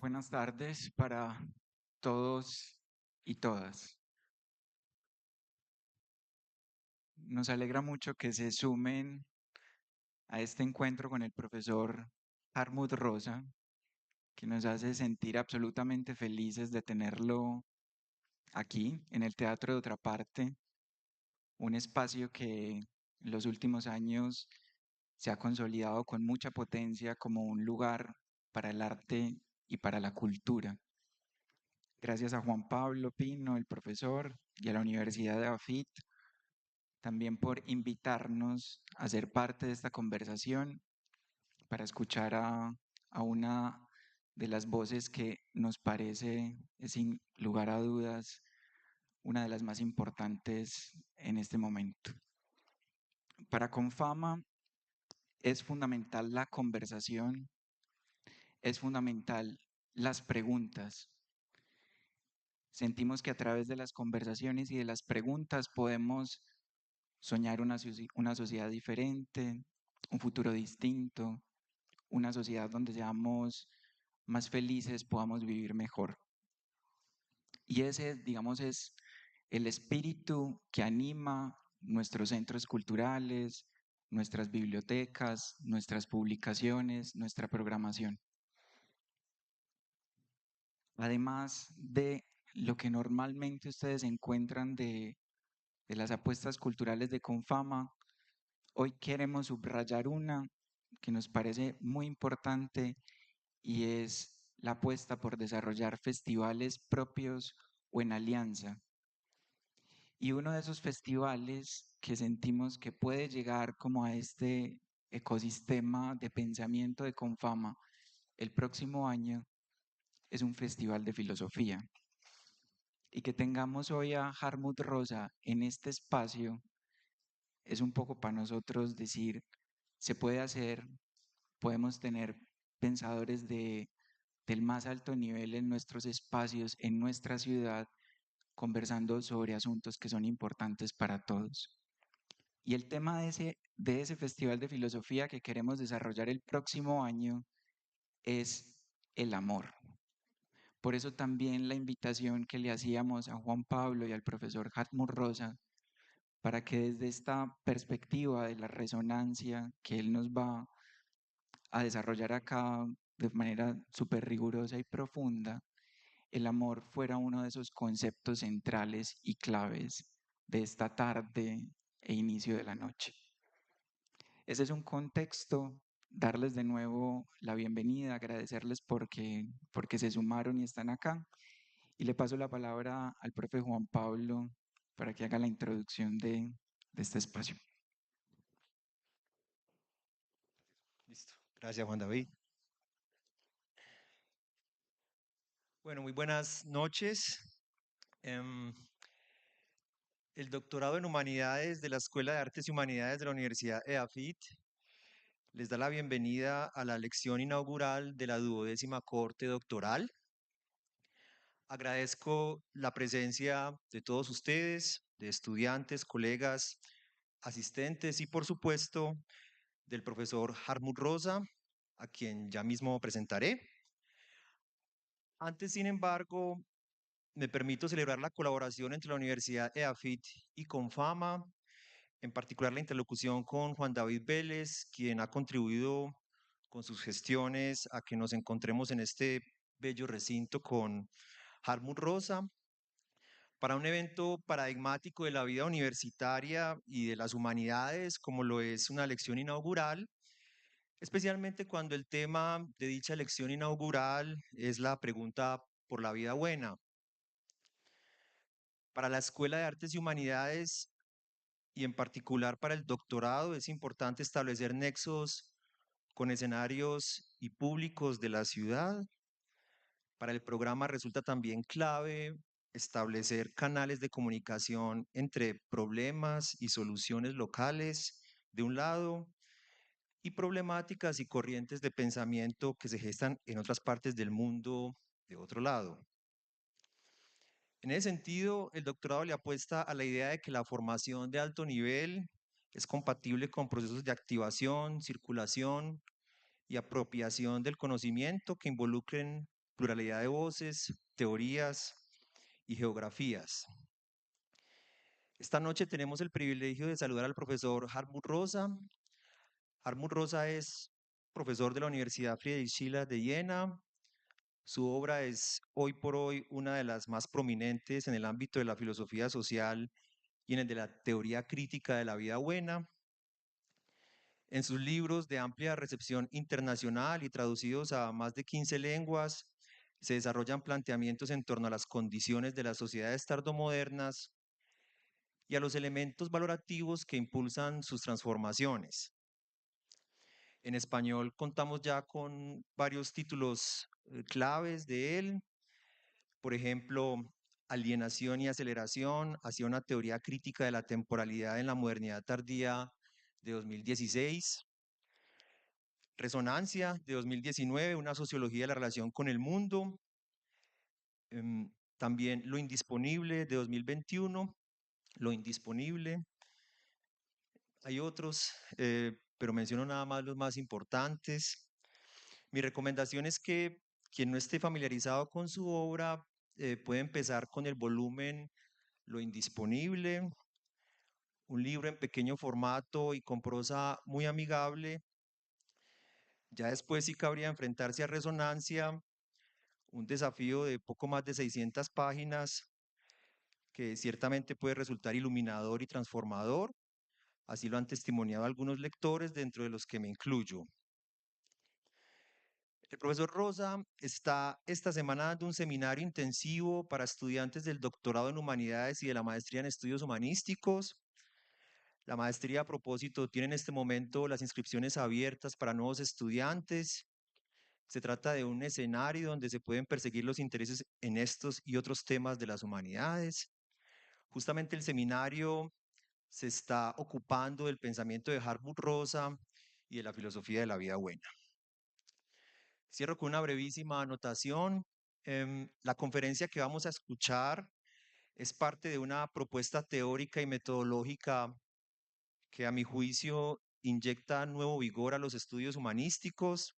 Buenas tardes para todos y todas. Nos alegra mucho que se sumen a este encuentro con el profesor Hartmut Rosa, que nos hace sentir absolutamente felices de tenerlo aquí en el Teatro de Otra Parte, un espacio que en los últimos años se ha consolidado con mucha potencia como un lugar para el arte y para la cultura. Gracias a Juan Pablo Pino, el profesor, y a la Universidad de EAFIT, también por invitarnos a ser parte de esta conversación para escuchar a una de las voces que nos parece, sin lugar a dudas, una de las más importantes en este momento. Para Confama es fundamental la conversación, es fundamental las preguntas. Sentimos que a través de las conversaciones y de las preguntas podemos soñar una sociedad diferente, un futuro distinto, una sociedad donde seamos más felices, podamos vivir mejor. Y ese, digamos, es el espíritu que anima nuestros centros culturales, nuestras bibliotecas, nuestras publicaciones, nuestra programación. Además de lo que normalmente ustedes encuentran de las apuestas culturales de Confama, hoy queremos subrayar una que nos parece muy importante y es la apuesta por desarrollar festivales propios o en alianza. Y uno de esos festivales que sentimos que puede llegar como a este ecosistema de pensamiento de Confama el próximo año es un festival de filosofía. Y que tengamos hoy a Hartmut Rosa en este espacio es un poco para nosotros decir, se puede hacer, podemos tener pensadores del más alto nivel en nuestros espacios, en nuestra ciudad, conversando sobre asuntos que son importantes para todos. Y el tema de ese Festival de Filosofía que queremos desarrollar el próximo año es el amor. Por eso también la invitación que le hacíamos a Juan Pablo y al profesor Hartmut Rosa, para que desde esta perspectiva de la resonancia que él nos va a desarrollar acá de manera súper rigurosa y profunda, el amor fuera uno de esos conceptos centrales y claves de esta tarde e inicio de la noche. Ese es un contexto, darles de nuevo la bienvenida, agradecerles porque se sumaron y están acá. Y le paso la palabra al profe Juan Pablo para que haga la introducción de este espacio. Listo. Gracias, Juan David. Bueno, muy buenas noches. El doctorado en Humanidades de la Escuela de Artes y Humanidades de la Universidad EAFIT les da la bienvenida a la lección inaugural de la 12ª Corte Doctoral. Agradezco la presencia de todos ustedes, de estudiantes, colegas, asistentes y, por supuesto, del profesor Hartmut Rosa, a quien ya mismo presentaré. Antes, sin embargo, me permito celebrar la colaboración entre la Universidad EAFIT y Confama, en particular la interlocución con Juan David Vélez, quien ha contribuido con sus gestiones a que nos encontremos en este bello recinto con Hartmut Rosa, para un evento paradigmático de la vida universitaria y de las humanidades, como lo es una lección inaugural, especialmente cuando el tema de dicha lección inaugural es la pregunta por la vida buena. Para la Escuela de Artes y Humanidades y en particular para el doctorado es importante establecer nexos con escenarios y públicos de la ciudad. Para el programa resulta también clave establecer canales de comunicación entre problemas y soluciones locales de un lado y problemáticas y corrientes de pensamiento que se gestan en otras partes del mundo de otro lado. En ese sentido, el doctorado le apuesta a la idea de que la formación de alto nivel es compatible con procesos de activación, circulación y apropiación del conocimiento que involucren pluralidad de voces, teorías y geografías. Esta noche tenemos el privilegio de saludar al profesor Hartmut Rosa. Hartmut Rosa es profesor de la Universidad de Jena. Su obra es hoy por hoy una de las más prominentes en el ámbito de la filosofía social y en el de la teoría crítica de la vida buena. En sus libros de amplia recepción internacional y traducidos a más de 15 lenguas, se desarrollan planteamientos en torno a las condiciones de las sociedades tardomodernas y a los elementos valorativos que impulsan sus transformaciones. En español contamos ya con varios títulos claves de él, por ejemplo, Alienación y aceleración hacia una teoría crítica de la temporalidad en la modernidad tardía de 2016, Resonancia de 2019, una sociología de la relación con el mundo, también Lo indisponible de 2021, Lo indisponible. Hay otros, pero menciono nada más los más importantes. Mi recomendación es que quien no esté familiarizado con su obra puede empezar con el volumen Lo indisponible, un libro en pequeño formato y con prosa muy amigable. Ya después sí cabría enfrentarse a Resonancia, un desafío de poco más de 600 páginas que ciertamente puede resultar iluminador y transformador. Así lo han testimoniado algunos lectores, dentro de los que me incluyo. El profesor Rosa está esta semana dando un seminario intensivo para estudiantes del doctorado en Humanidades y de la maestría en estudios humanísticos. La maestría, a propósito, tiene en este momento las inscripciones abiertas para nuevos estudiantes. Se trata de un escenario donde se pueden perseguir los intereses en estos y otros temas de las humanidades. Justamente el seminario se está ocupando del pensamiento de Hartmut Rosa y de la filosofía de la vida buena. Cierro con una brevísima anotación. La conferencia que vamos a escuchar es parte de una propuesta teórica y metodológica que, a mi juicio, inyecta nuevo vigor a los estudios humanísticos.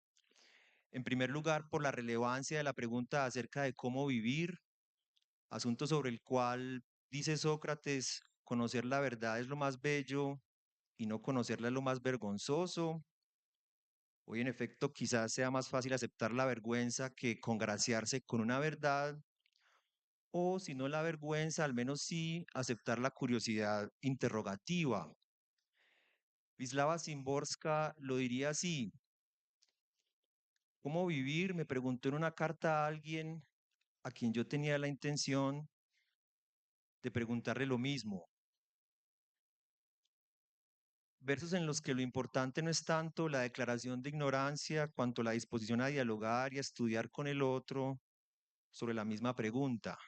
En primer lugar, por la relevancia de la pregunta acerca de cómo vivir, asunto sobre el cual, dice Sócrates, conocer la verdad es lo más bello y no conocerla es lo más vergonzoso. Hoy, en efecto, quizás sea más fácil aceptar la vergüenza que congraciarse con una verdad, o si no la vergüenza, al menos sí aceptar la curiosidad interrogativa. Wisława Szymborska lo diría así: ¿cómo vivir?, me preguntó en una carta a alguien a quien yo tenía la intención de preguntarle lo mismo. Versos en los que lo importante no es tanto la declaración de ignorancia cuanto la disposición a dialogar y a estudiar con el otro sobre la misma pregunta.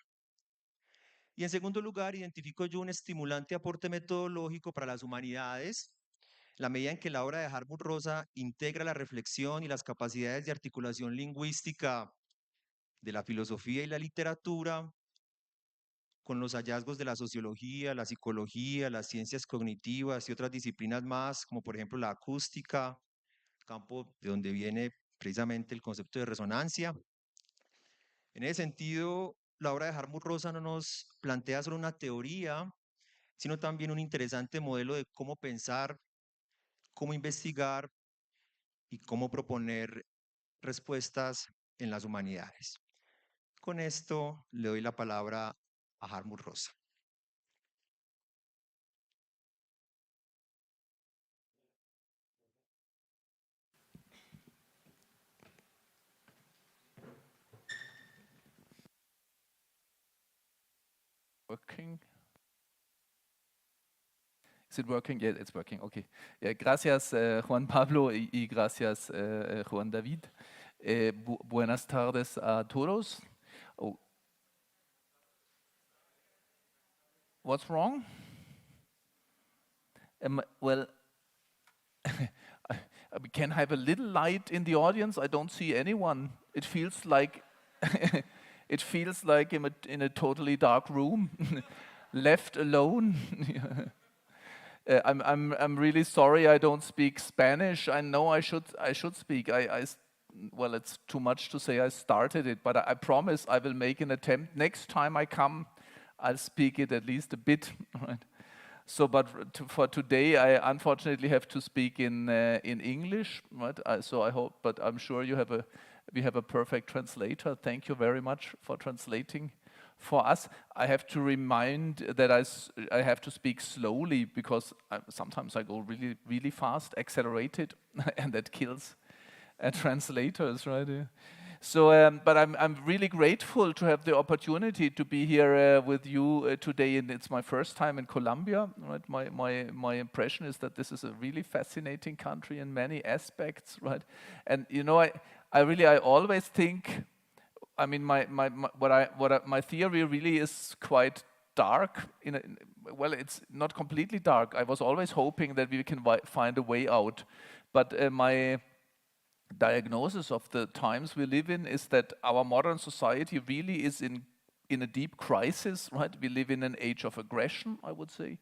Y en segundo lugar, identifico yo un estimulante aporte metodológico para las humanidades, la medida en que la obra de Hartmut Rosa integra la reflexión y las capacidades de articulación lingüística de la filosofía y la literatura con los hallazgos de la sociología, la psicología, las ciencias cognitivas y otras disciplinas más, como por ejemplo la acústica, campo de donde viene precisamente el concepto de resonancia. En ese sentido, la obra de Hartmut Rosa no nos plantea solo una teoría, sino también un interesante modelo de cómo pensar, cómo investigar y cómo proponer respuestas en las humanidades. Con esto le doy la palabra a Hartmut Rosa. Working? Is it working? Yeah, it's working. Okay. Gracias, Juan Pablo, y gracias, Juan David. Buenas tardes a todos. Oh. What's wrong? Well, we can have a little light in the audience. I don't see anyone. It feels like It feels like in a totally dark room, left alone. I'm really sorry I don't speak Spanish. I know I should speak. Well, it's too much to say I started it, but I promise I will make an attempt. Next time I come, I'll speak it at least a bit. Right? So, but for today, I unfortunately have to speak in English. Right? So I hope, but I'm sure we have a perfect translator. Thank you very much for translating for us. I have to remind that I have to speak slowly because sometimes I go really, really fast, accelerated, and that kills translators, right? So, but I'm really grateful to have the opportunity to be here with you today, and it's my first time in Colombia. Right? My impression is that this is a really fascinating country in many aspects, right? And you know, I always think, I mean, my theory really is quite dark. Well, it's not completely dark. I was always hoping that we can find a way out, but my diagnosis of the times we live in is that our modern society really is in a deep crisis, right? We live in an age of aggression, I would say.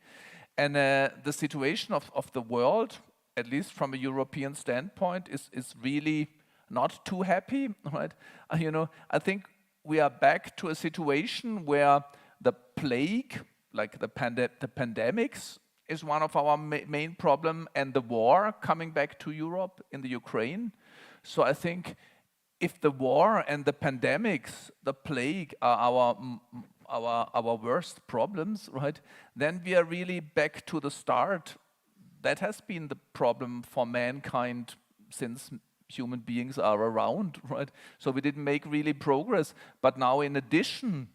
And the situation of the world, at least from a European standpoint, is really not too happy, right? You know, I think we are back to a situation where the plague, like the pandemics, is one of our main problem, and the war coming back to Europe in the Ukraine. So I think if the war and the pandemics, the plague are our worst problems, right? Then we are really back to the start. That has been the problem for mankind since human beings are around, right? So we didn't make really progress. But now in addition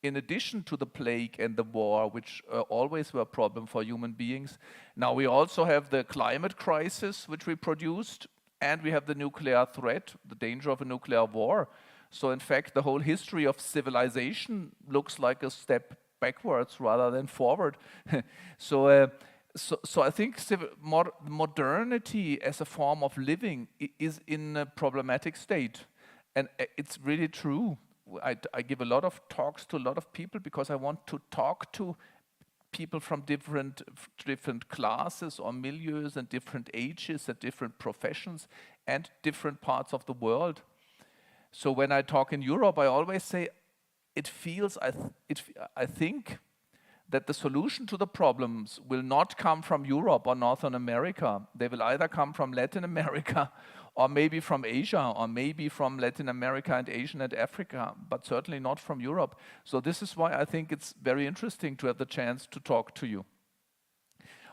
to the plague and the war, which always were a problem for human beings, now we also have the climate crisis, which we produced, and we have the nuclear threat, the danger of a nuclear war. So in fact, the whole history of civilization looks like a step backwards rather than forward. So I think modernity as a form of living is in a problematic state. And it's really true. I give a lot of talks to a lot of people because I want to talk to people from different classes or milieus and different ages and different professions and different parts of the world. So when I talk in Europe, I always say I think that the solution to the problems will not come from Europe or Northern America. They will either come from Latin America or maybe from Asia, or maybe from Latin America and Asia and Africa, but certainly not from Europe. So this is why I think it's very interesting to have the chance to talk to you.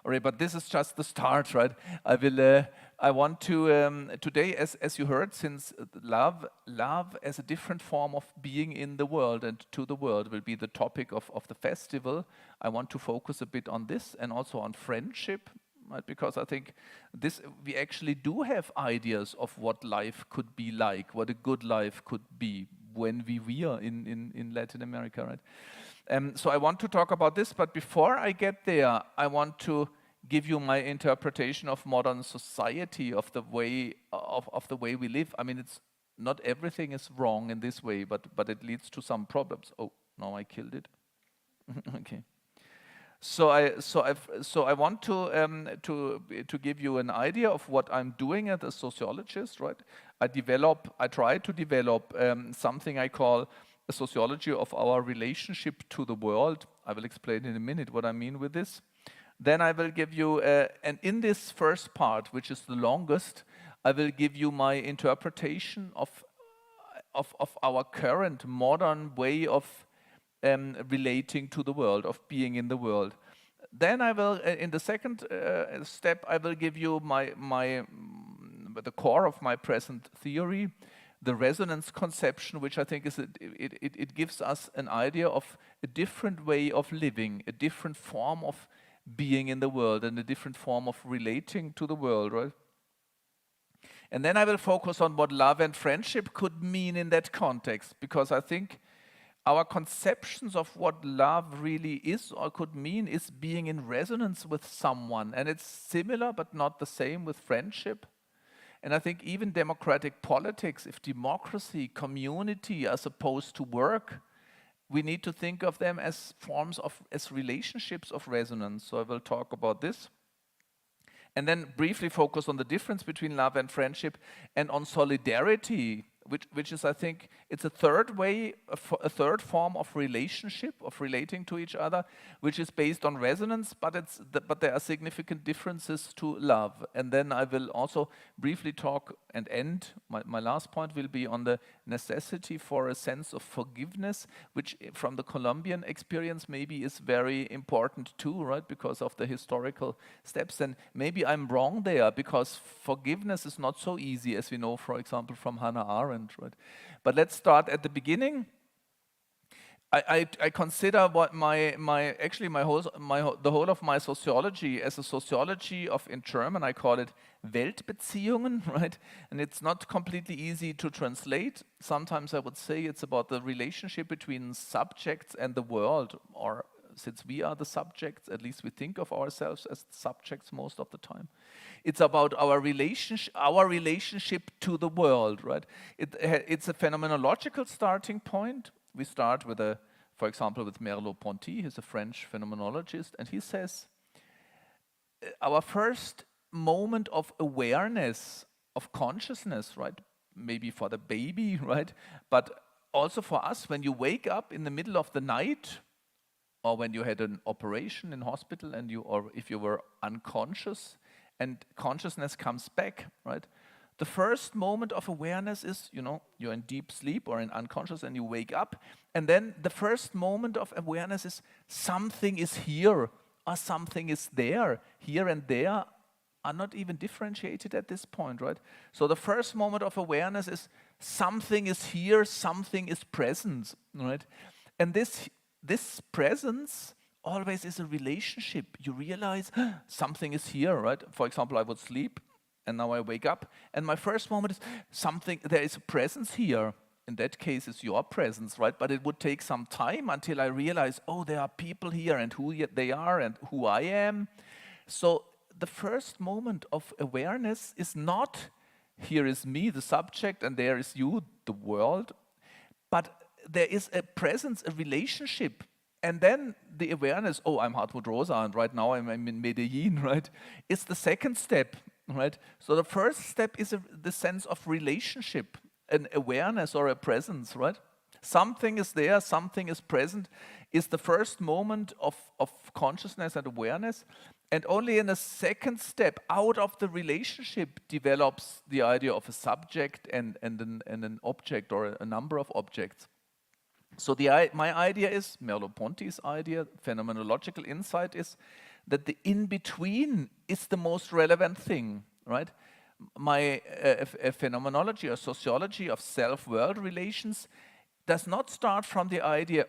All right, but this is just the start, right? I want to, today, as you heard, since love as a different form of being in the world and to the world will be the topic of the festival, I want to focus a bit on this and also on friendship, right? Because I think we actually do have ideas of what life could be like, what a good life could be when we are in Latin America, right? So I want to talk about this, but before I get there, I want to give you my interpretation of modern society, of the way we live. I mean, it's not everything is wrong in this way, but it leads to some problems. Oh, now I killed it. Okay. So I want to give you an idea of what I'm doing as a sociologist, right? I try to develop something I call a sociology of our relationship to the world. I will explain in a minute what I mean with this. Then I will give you, and in this first part, which is the longest, I will give you my interpretation of our current modern way of relating to the world, of being in the world. Then I will, in the second step, I will give you the core of my present theory, the resonance conception, which I think is it gives us an idea of a different way of living, a different form of being in the world, and a different form of relating to the world, right? And then I will focus on what love and friendship could mean in that context, because I think our conceptions of what love really is or could mean is being in resonance with someone. And it's similar but not the same with friendship. And I think even democratic politics, if democracy, community are supposed to work, we need to think of them as as relationships of resonance. So I will talk about this. And then briefly focus on the difference between love and friendship and on solidarity, which is, I think, it's a third way, a third form of relationship, of relating to each other, which is based on resonance, but there are significant differences to love. And then I will also briefly talk and end, my last point will be on the necessity for a sense of forgiveness, which from the Colombian experience maybe is very important too, right, because of the historical steps. And maybe I'm wrong there, because forgiveness is not so easy, as we know, for example, from Hannah Arendt. Right? But let's start at the beginning. I consider what the whole of my sociology as a sociology of, in German I call it Weltbeziehungen, right? And it's not completely easy to translate. Sometimes I would say it's about the relationship between subjects and the world, or since we are the subjects, at least we think of ourselves as subjects most of the time. It's about our relationship to the world, right? It's a phenomenological starting point. We start with for example, with Merleau-Ponty. He's a French phenomenologist, and he says, our first moment of awareness, of consciousness, right? Maybe for the baby, right? But also for us, when you wake up in the middle of the night, or when you had an operation in hospital, or if you were unconscious, and consciousness comes back, right? The first moment of awareness is, you're in deep sleep or in unconscious and you wake up. And then the first moment of awareness is something is here or something is there. Here and there are not even differentiated at this point, right? So the first moment of awareness is something is here, something is present, right? And this presence always is a relationship. You realize something is here, right? For example, I would sleep and now I wake up and my first moment is there is a presence here. In that case, it's your presence, right? But it would take some time until I realize, there are people here and who they are and who I am. So the first moment of awareness is not, here is me, the subject, and there is you, the world, but there is a presence, a relationship. And then the awareness, I'm Hartmut Rosa, and right now I'm in Medellin, right? It's the second step, right? So the first step is the sense of relationship, an awareness or a presence, right? Something is there, something is present, is the first moment of consciousness and awareness. And only in a second step, out of the relationship, develops the idea of a subject and an object or a number of objects. So my idea is, Merleau-Ponty's idea, phenomenological insight is, that the in-between is the most relevant thing, right? My phenomenology or sociology of self-world relations does not start from the idea,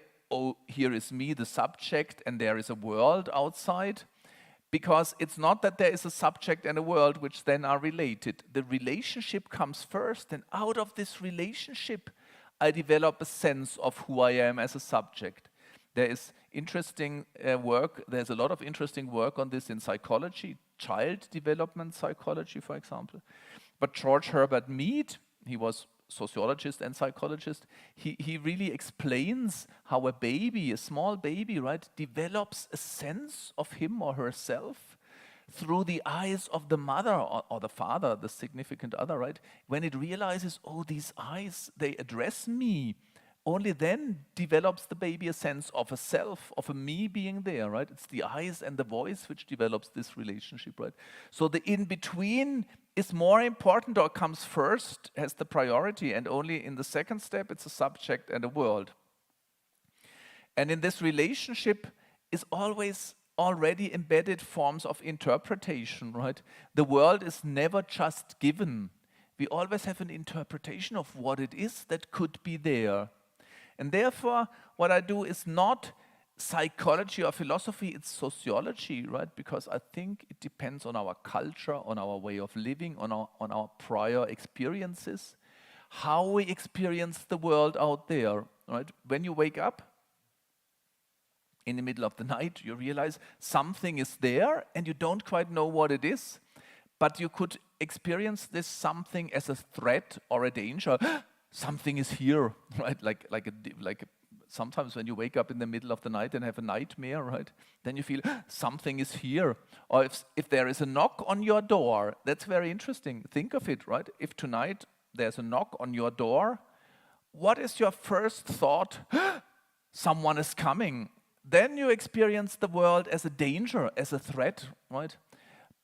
here is me, the subject, and there is a world outside, because it's not that there is a subject and a world which then are related. The relationship comes first, and out of this relationship, I develop a sense of who I am as a subject. There is interesting work, there's a lot of interesting work on this in psychology, child development psychology, for example. But George Herbert Mead, he was sociologist and psychologist, he really explains how a baby, a small baby, right, develops a sense of him or herself through the eyes of the mother or the father, the significant other, right? When it realizes, these eyes, they address me, only then develops the baby a sense of a self, of a me being there, right? It's the eyes and the voice which develops this relationship, right? So the in-between is more important or comes first, has the priority, and only in the second step, it's a subject and a world. And in this relationship is always already embedded forms of interpretation, right? The world is never just given. We always have an interpretation of what it is that could be there. And therefore, what I do is not psychology or philosophy, it's sociology, right? Because I think it depends on our culture, on our way of living, on our prior experiences, how we experience the world out there, right? When you wake up, in the middle of the night, you realize something is there and you don't quite know what it is. but you could experience this something as a threat or a danger. Something is here, right? Like sometimes when you wake up in the middle of the night and have a nightmare, right? Then you feel something is here. Or if there is a knock on your door, that's very interesting. Think of it, right? If tonight there's a knock on your door, what is your first thought? Someone is coming. Then you experience the world as a danger, as a threat, right?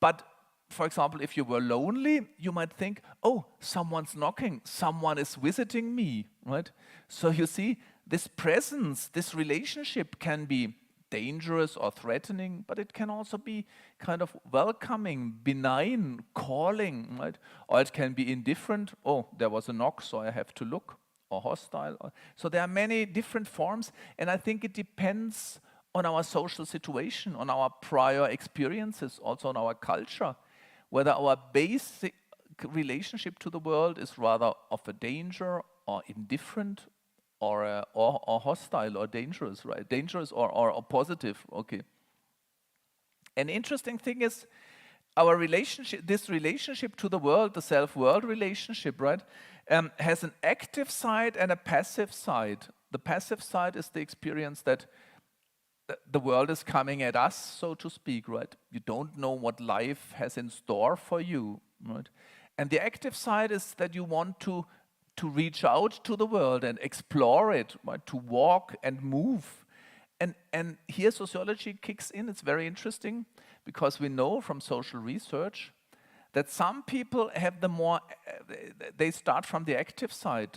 But for example, if you were lonely, you might think, oh, someone's knocking, someone is visiting me, right? So you see, this presence, this relationship can be dangerous or threatening, but it can also be kind of welcoming, benign, calling, right? Or it can be indifferent, oh, there was a knock, so I have to look, or hostile. So there are many different forms, and I think it depends on our social situation, on our prior experiences, also on our culture, whether our basic relationship to the world is rather of a danger or indifferent or hostile or dangerous, right? Dangerous or positive, okay. An interesting thing is our relationship, this relationship to the world, the self-world relationship, right, has an active side and a passive side. The passive side is the experience that the world is coming at us, so to speak, right? You don't know what life has in store for you, right? And the active side is that you want to reach out to the world and explore it, right? To walk and move. And here sociology kicks in. It's very interesting because we know from social research that some people have the more, they start from the active side,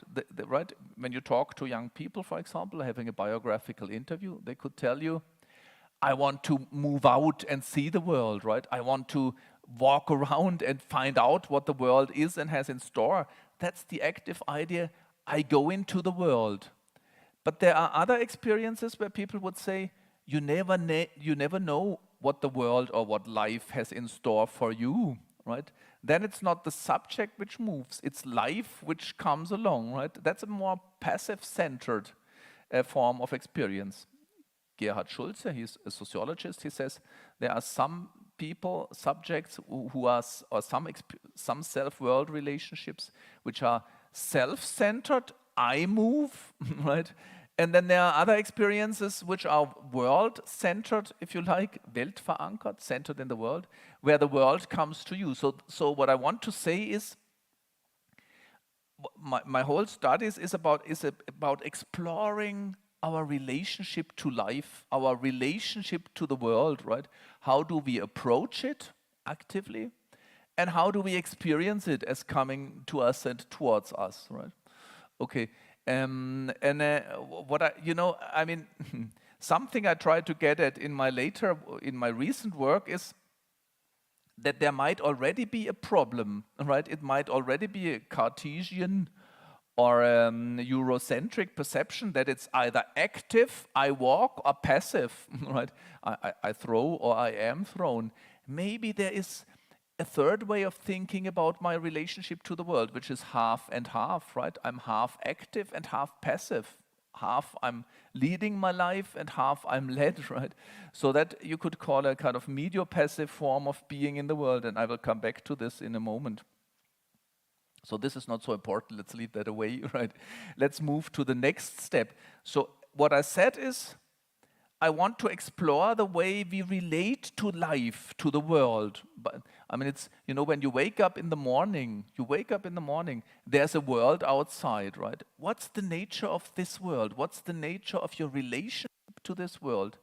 right? When you talk to young people, for example, having a biographical interview, they could tell you, I want to move out and see the world, right? I want to walk around and find out what the world is and has in store. That's the active idea. I go into the world. But there are other experiences where people would say, you never know what the world or what life has in store for you, right? Then it's not the subject which moves, it's life which comes along, right? That's a more passive-centered form of experience. Gerhard Schulze, he's a sociologist, he says there are some people, subjects who are, or some self-world relationships which are self-centered, I move, right? And then there are other experiences which are world-centered, if you like, weltverankert, centered in the world, where the world comes to you. So what I want to say is, my whole studies is about exploring our relationship to life, our relationship to the world, right? How do we approach it actively? And how do we experience it as coming to us and towards us, right? Okay, what I mean, something I try to get at in my recent work is that there might already be a problem, right? It might already be a Cartesian or Eurocentric perception that it's either active, I walk, or passive, right? I throw or I am thrown. Maybe there is a third way of thinking about my relationship to the world, which is half and half, right? I'm half active and half passive. Half I'm leading my life and half I'm led, right? So that you could call a kind of medio-passive form of being in the world, and I will come back to this in a moment. So this is not so important, let's leave that away, right? Let's move to the next step. So what I said is, I want to explore the way we relate to life, to the world. But I mean, it's, you know, when you wake up in the morning, there's a world outside, right? What's the nature of this world? What's the nature of your relationship to this world?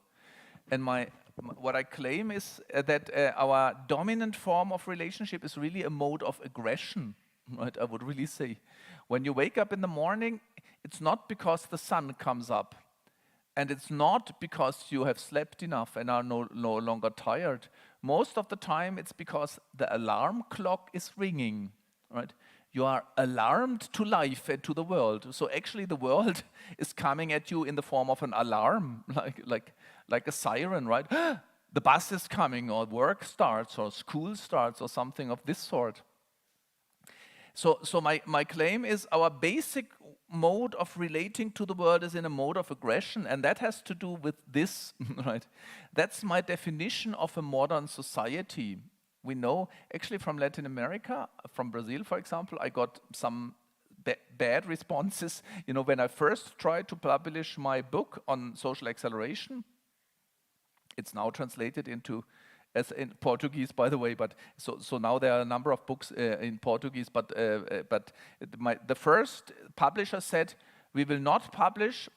And what I claim is that our dominant form of relationship is really a mode of aggression, right? I would really say. When you wake up in the morning, it's not because the sun comes up. And it's not because you have slept enough and are no longer tired. Most of the time, it's because the alarm clock is ringing, right? You are alarmed to life and to the world. So actually, the world is coming at you in the form of an alarm, like a siren, right? The bus is coming, or work starts, or school starts, or something of this sort. So my claim is our basic mode of relating to the world is in a mode of aggression, and that has to do with this, right? That's my definition of a modern society. We know, actually from Latin America, from Brazil, for example, I got some bad responses. You know, when I first tried to publish my book on social acceleration, it's now translated into, as in Portuguese, by the way, but so now there are a number of books in Portuguese, but the first publisher said, we will not publish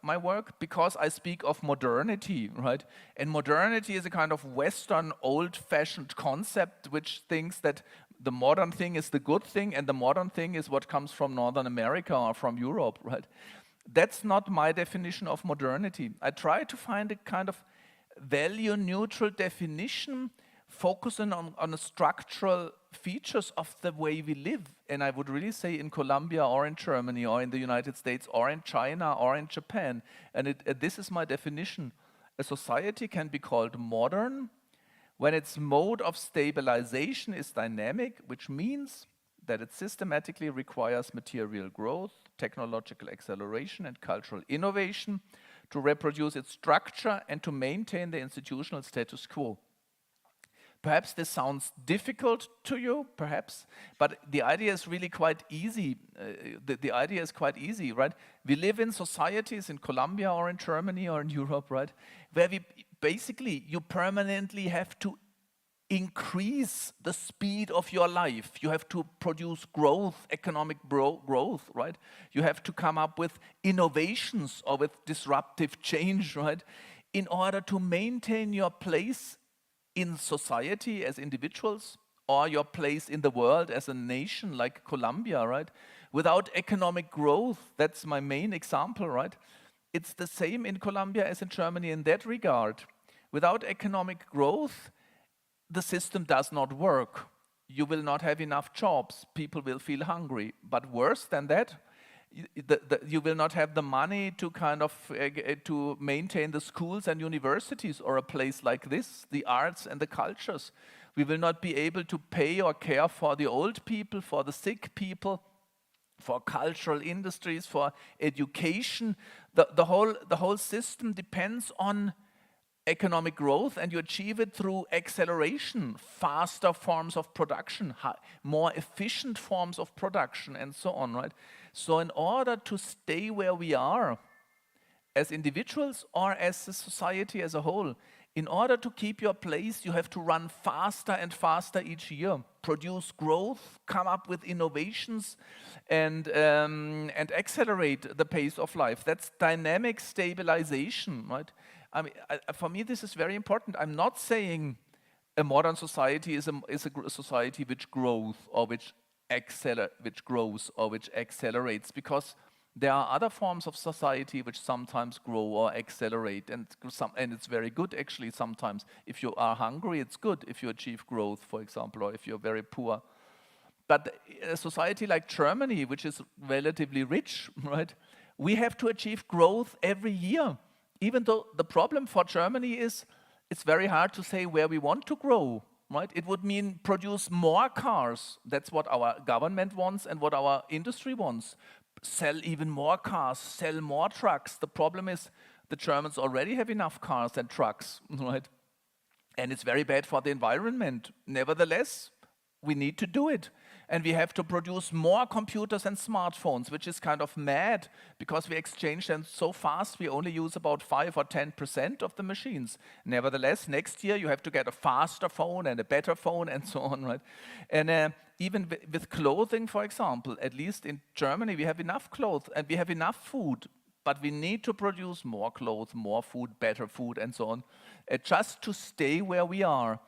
my work, because I speak of modernity, right? And modernity is a kind of Western, old-fashioned concept which thinks that the modern thing is the good thing, and the modern thing is what comes from Northern America or from Europe, right? That's not my definition of modernity. I try to find a kind of value-neutral definition focusing on the structural features of the way we live. And I would really say in Colombia or in Germany or in the United States or in China or in Japan. And this is my definition. A society can be called modern when its mode of stabilization is dynamic, which means that it systematically requires material growth, technological acceleration, and cultural innovation to reproduce its structure and to maintain the institutional status quo. Perhaps this sounds difficult to you, perhaps, but the idea is really quite easy. The idea is quite easy, right? We live in societies in Colombia or in Germany or in Europe, right? Where you permanently have to increase the speed of your life. You have to produce growth, economic growth, right? You have to come up with innovations or with disruptive change, right? In order to maintain your place in society as individuals, or your place in the world as a nation like Colombia, right? Without economic growth, that's my main example, right? It's the same in Colombia as in Germany in that regard. Without economic growth, the system does not work. You will not have enough jobs. People will feel hungry. But worse than that, you will not have the money to kind of to maintain the schools and universities or a place like this, the arts and the cultures. We will not be able to pay or care for the old people, for the sick people, for cultural industries, for education. The whole system depends on economic growth, and you achieve it through acceleration, faster forms of production, more efficient forms of production, and so on, right? So in order to stay where we are, as individuals or as a society as a whole, in order to keep your place, you have to run faster and faster each year, produce growth, come up with innovations, and accelerate the pace of life. That's dynamic stabilization, right? I mean, for me, this is very important. I'm not saying a modern society is a society which grows or which accelerates, because there are other forms of society which sometimes grow or accelerate, and it's very good actually sometimes. If you are hungry, it's good if you achieve growth, for example, or if you're very poor. But a society like Germany, which is relatively rich, right? We have to achieve growth every year. Even though the problem for Germany is it's very hard to say where we want to grow, right? It would mean produce more cars. That's what our government wants and what our industry wants. Sell even more cars, sell more trucks. The problem is the Germans already have enough cars and trucks, right? And it's very bad for the environment. Nevertheless, we need to do it. And we have to produce more computers and smartphones, which is kind of mad, because we exchange them so fast, we only use about 5 or 10% of the machines. Nevertheless, next year you have to get a faster phone and a better phone and so on, right? And even with clothing, for example, at least in Germany, we have enough clothes and we have enough food, but we need to produce more clothes, more food, better food, and so on, just to stay where we are.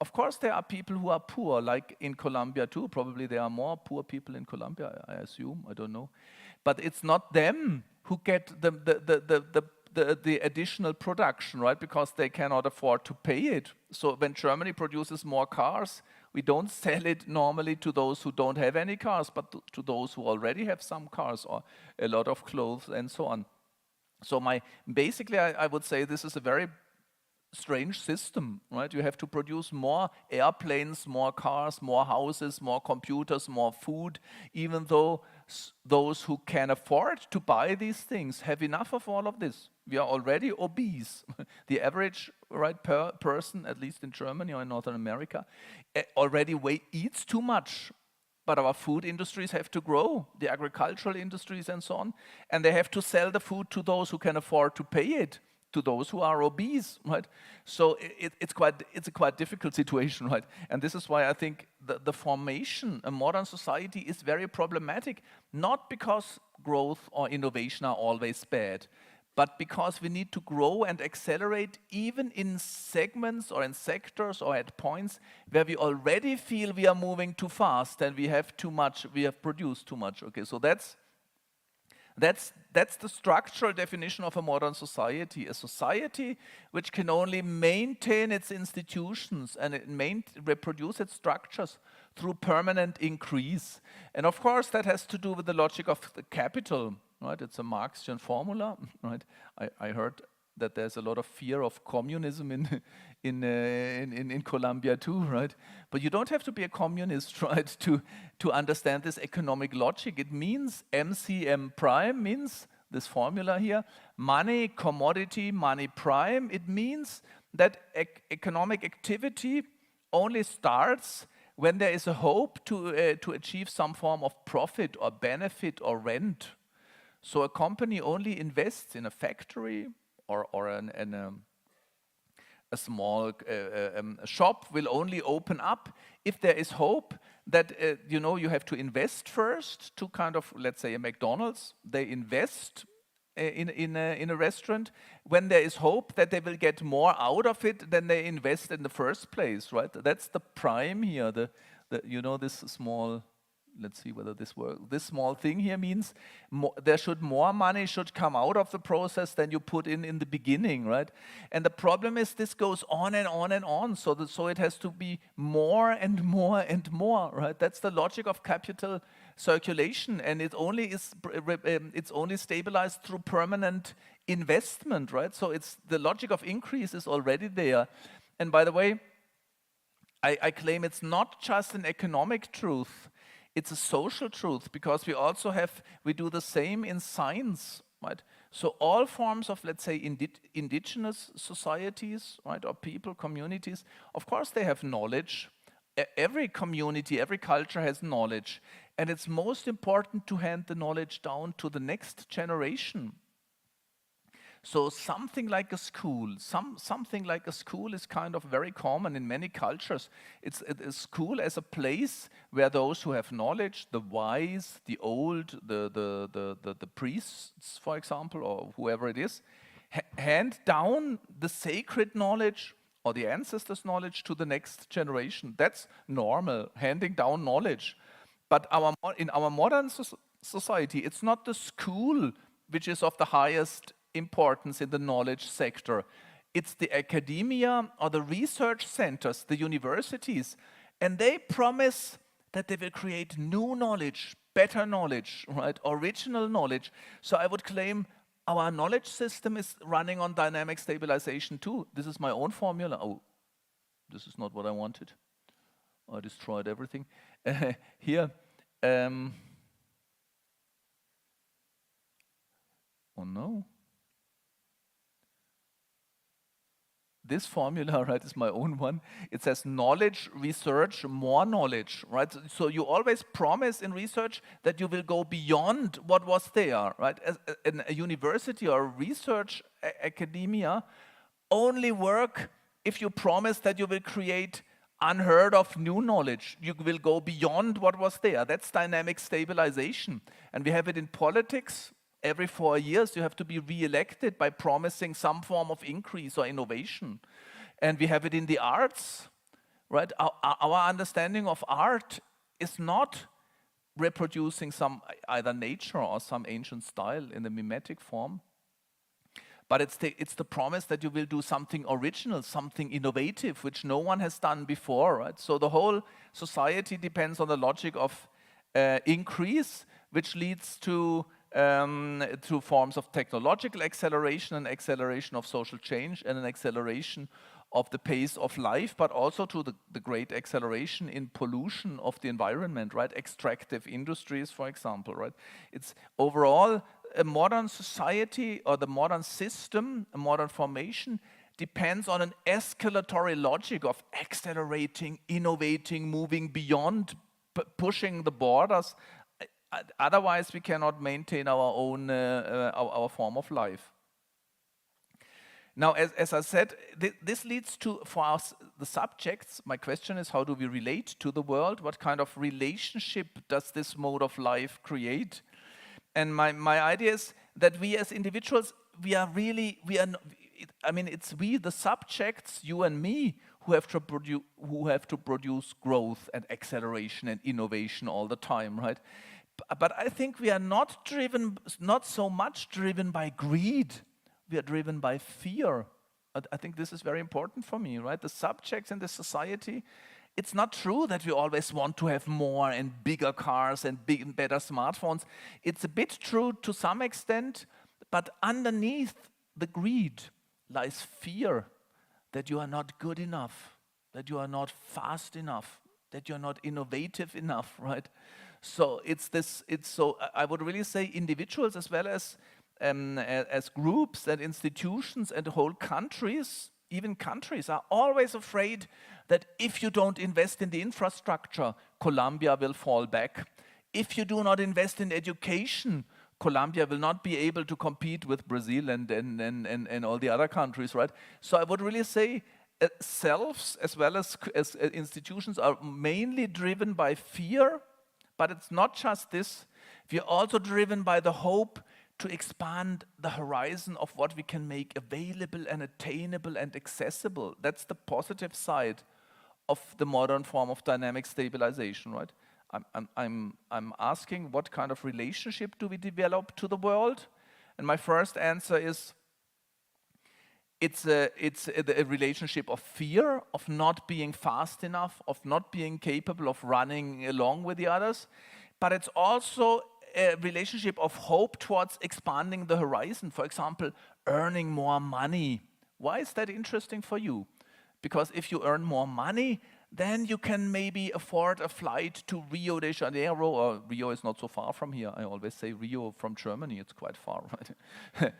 Of course, there are people who are poor, like in Colombia too. Probably there are more poor people in Colombia, I assume. I don't know. But it's not them who get the additional production, right? Because they cannot afford to pay it. So when Germany produces more cars, we don't sell it normally to those who don't have any cars, but to those who already have some cars or a lot of clothes and so on. So basically, I would say this is a very strange system, right? You have to produce more airplanes, more cars, more houses, more computers, more food, even though those who can afford to buy these things have enough of all of this. We are already obese. The average right, person, at least in Germany or in Northern America, already eats too much. But our food industries have to grow, the agricultural industries and so on, and they have to sell the food to those who can afford to pay it, to those who are obese, right? So it's a quite difficult situation, right? And this is why I think the formation, a modern society, is very problematic, not because growth or innovation are always bad, but because we need to grow and accelerate even in segments or in sectors or at points where we already feel we are moving too fast and we have too much, we have produced too much. Okay, so that's the structural definition of a modern society. A society which can only maintain its institutions and reproduce its structures through permanent increase. And of course that has to do with the logic of the capital. Right, it's a Marxian formula. Right, I heard that there's a lot of fear of communism in Colombia too. Right, but you don't have to be a communist, right, to understand this economic logic. It means MCM prime means this formula here: money, commodity, money prime. It means that economic activity only starts when there is a hope to achieve some form of profit or benefit or rent. So a company only invests in a factory or a small shop will only open up if there is hope that you have to invest first to kind of, let's say, a McDonald's. They invest in a restaurant when there is hope that they will get more out of it than they invest in the first place, right? That's the prime here. This small. Let's see whether this works. This small thing here means more money should come out of the process than you put in the beginning, right? And the problem is this goes on and on and on. So it has to be more and more and more, right? That's the logic of capital circulation, and it's only stabilized through permanent investment, right? So it's the logic of increase is already there. And by the way, I claim it's not just an economic truth. It's a social truth, because we do the same in science, right? So all forms of, let's say, indigenous societies, right, or people, communities, of course they have knowledge. Every community, every culture has knowledge, and it's most important to hand the knowledge down to the next generation. So something like a school, something like a school is kind of very common in many cultures. It's a school as a place where those who have knowledge, the wise, the old, the priests, for example, or whoever it is, hand down the sacred knowledge or the ancestors' knowledge to the next generation. That's normal, handing down knowledge. But in our modern society, it's not the school which is of the highest importance in the knowledge sector. It's the academia or the research centers, the universities, and they promise that they will create new knowledge, better knowledge, right? Original knowledge. So I would claim our knowledge system is running on dynamic stabilization too. This is my own formula. Oh, this is not what I wanted. I destroyed everything. Here. Oh no. This formula, right, is my own one. It says knowledge, research, more knowledge, right? So you always promise in research that you will go beyond what was there, right? In a university or research academia only work if you promise that you will create unheard of new knowledge. You will go beyond what was there. That's dynamic stabilization. And we have it in politics. Every 4 years, you have to be re-elected by promising some form of increase or innovation. And we have it in the arts, right? Our understanding of art is not reproducing some either nature or some ancient style in the mimetic form. But it's the promise that you will do something original, something innovative, which no one has done before, right? So the whole society depends on the logic of increase, which leads to forms of technological acceleration, and acceleration of social change, and an acceleration of the pace of life, but also to the great acceleration in pollution of the environment, right? Extractive industries, for example, right? It's overall a modern society or the modern system, a modern formation depends on an escalatory logic of accelerating, innovating, moving beyond, pushing the borders. Otherwise, we cannot maintain our own our form of life. Now, as I said, this leads to, for us, the subjects. My question is, how do we relate to the world? What kind of relationship does this mode of life create? And my idea is that we as individuals, it's we, the subjects, you and me, who have to produce growth and acceleration and innovation all the time, right? But I think we are not so much driven by greed. We are driven by fear. I think this is very important for me, right? The subjects in the society, it's not true that we always want to have more and bigger cars and better smartphones. It's a bit true to some extent, but underneath the greed lies fear that you are not good enough, that you are not fast enough, that you are not innovative enough, right? So I would really say individuals as well as groups and institutions and whole countries, even countries, are always afraid that if you don't invest in the infrastructure, Colombia will fall back. If you do not invest in education, Colombia will not be able to compete with Brazil and all the other countries, right? So I would really say selves as well as institutions are mainly driven by fear, but it's not just this. We are also driven by the hope to expand the horizon of what we can make available and attainable and accessible. That's the positive side of the modern form of dynamic stabilization, right? I'm asking, what kind of relationship do we develop to the world? And my first answer is, it's a relationship of fear, of not being fast enough, of not being capable of running along with the others, but it's also a relationship of hope towards expanding the horizon. For example, earning more money. Why is that interesting for you? Because if you earn more money, then you can maybe afford a flight to Rio de Janeiro, or Rio is not so far from here. I always say Rio from Germany, it's quite far, right?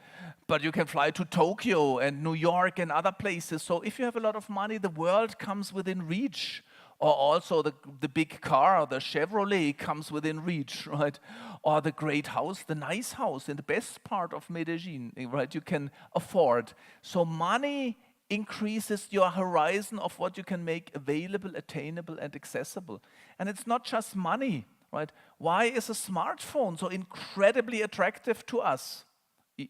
But you can fly to Tokyo and New York and other places. So if you have a lot of money, the world comes within reach. Or also the big car, the Chevrolet comes within reach, right? Or the great house, the nice house in the best part of Medellin, right? You can afford. So money increases your horizon of what you can make available, attainable, and accessible. And it's not just money, right? Why is a smartphone so incredibly attractive to us?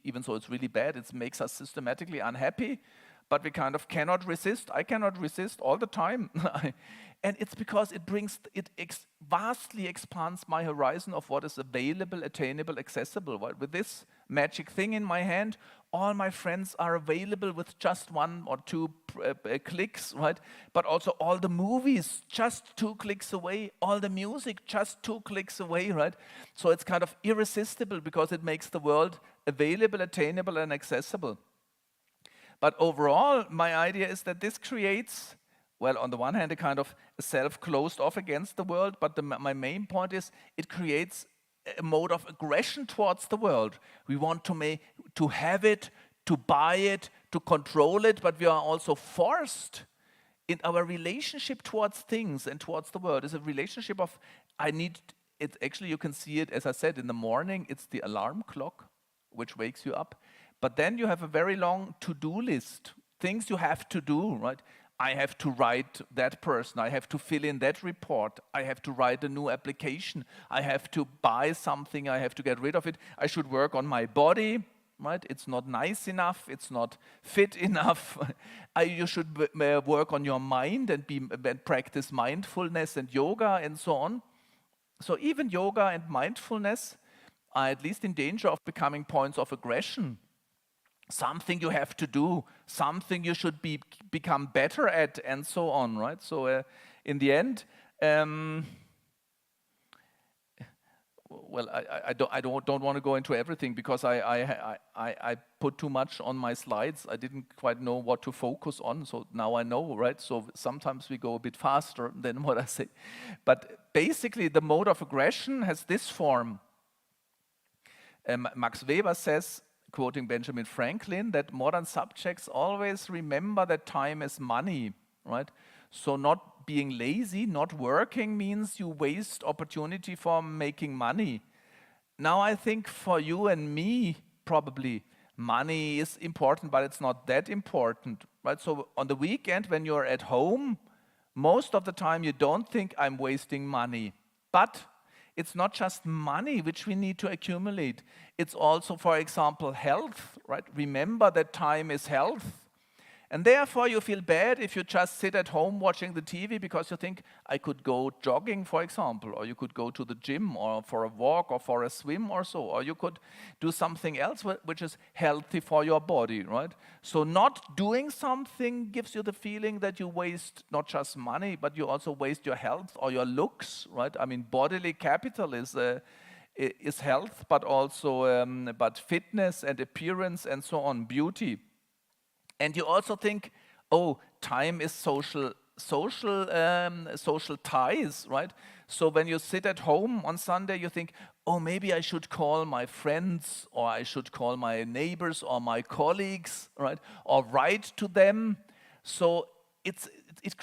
Even though it's really bad, it makes us systematically unhappy, but we kind of cannot resist. I cannot resist all the time. And it's because it vastly expands my horizon of what is available, attainable, accessible. Right? With this magic thing in my hand, all my friends are available with just 1 or 2 clicks, right? But also all the movies, just 2 clicks away, all the music, just 2 clicks away, right? So it's kind of irresistible because it makes the world available, attainable, and accessible. But overall, my idea is that this creates, well, on the one hand, a kind of self-closed off against the world, but my main point is it creates a mode of aggression towards the world. We want to have it, to buy it, to control it, but we are also forced in our relationship towards things and towards the world. It's a relationship of, actually you can see it, as I said, in the morning, it's the alarm clock, which wakes you up. But then you have a very long to-do list, things you have to do, right? I have to write that person, I have to fill in that report, I have to write a new application, I have to buy something, I have to get rid of it, I should work on my body, right? It's not nice enough, it's not fit enough. You should work on your mind and practice mindfulness and yoga and so on. So even yoga and mindfulness are at least in danger of becoming points of aggression. Something you have to do, something you should become better at, and so on, right? So in the end, well, I don't want to go into everything because I put too much on my slides. I didn't quite know what to focus on, so now I know, right? So sometimes we go a bit faster than what I say. But basically, the mode of aggression has this form. Max Weber says, quoting Benjamin Franklin, that modern subjects always remember that time is money, right? So not being lazy, not working means you waste opportunity for making money. Now I think for you and me, probably, money is important, but it's not that important, right? So on the weekend when you're at home, most of the time you don't think I'm wasting money. But it's not just money which we need to accumulate. It's also, for example, health, right? Remember that time is health. And therefore you feel bad if you just sit at home watching the TV because you think, I could go jogging, for example, or you could go to the gym or for a walk or for a swim or so, or you could do something else which is healthy for your body, right? So not doing something gives you the feeling that you waste not just money, but you also waste your health or your looks, right? I mean, bodily capital is health, but also but fitness and appearance and so on, beauty. And you also think, oh, time is social ties, right? So when you sit at home on Sunday, you think, oh, maybe I should call my friends, or I should call my neighbors or my colleagues, right? Or write to them. So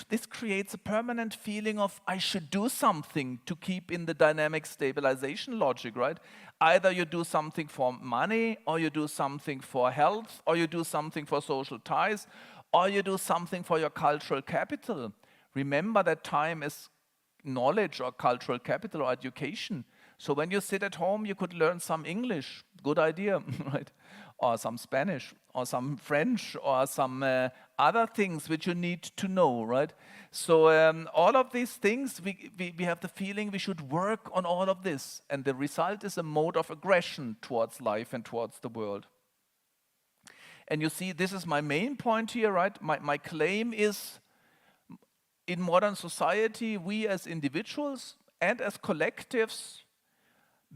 this creates a permanent feeling of I should do something to keep in the dynamic stabilization logic, right? Either you do something for money, or you do something for health, or you do something for social ties, or you do something for your cultural capital. Remember that time is knowledge or cultural capital or education. So when you sit at home, you could learn some English, good idea, right? Or some Spanish, or some French, or some other things which you need to know, right? So all of these things, we have the feeling we should work on all of this. And the result is a mode of aggression towards life and towards the world. And you see, this is my main point here, right? My claim is, in modern society, we as individuals and as collectives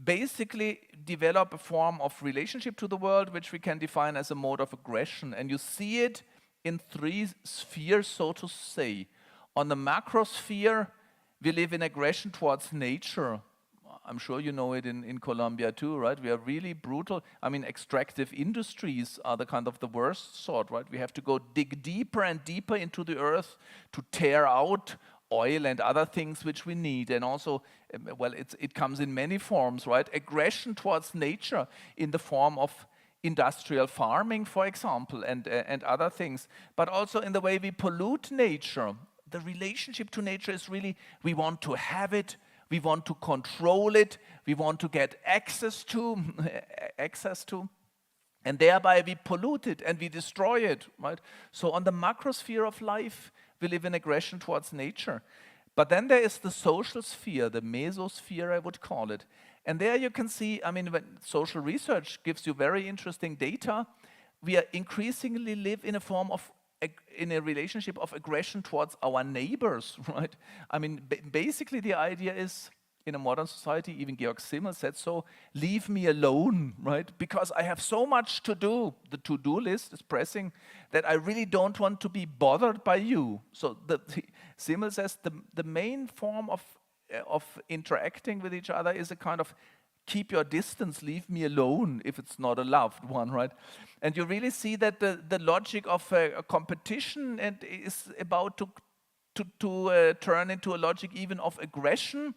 basically develop a form of relationship to the world which we can define as a mode of aggression. And you see it in three spheres, so to say. On the macro sphere, we live in aggression towards nature. I'm sure you know it in Colombia too, right? We are really brutal. I mean, extractive industries are the kind of the worst sort, right? We have to go dig deeper and deeper into the earth to tear out oil and other things which we need. And also, well, it comes in many forms, right? Aggression towards nature in the form of industrial farming, for example, and other things. But also in the way we pollute nature. The relationship to nature is really, we want to have it, we want to control it, we want to get access to, and thereby we pollute it and we destroy it, right? So on the macrosphere of life, we live in aggression towards nature. But then there is the social sphere, the mesosphere, I would call it. And there you can see, I mean, when social research gives you very interesting data, we are increasingly live in a form of, in a relationship of aggression towards our neighbors, right? I mean, basically the idea is, in a modern society, even Georg Simmel said so, leave me alone, right? Because I have so much to do. The to-do list is pressing that I really don't want to be bothered by you. So Simmel says the main form of interacting with each other is a kind of keep your distance, leave me alone if it's not a loved one, right? And you really see that the logic of a competition and is about to turn into a logic even of aggression,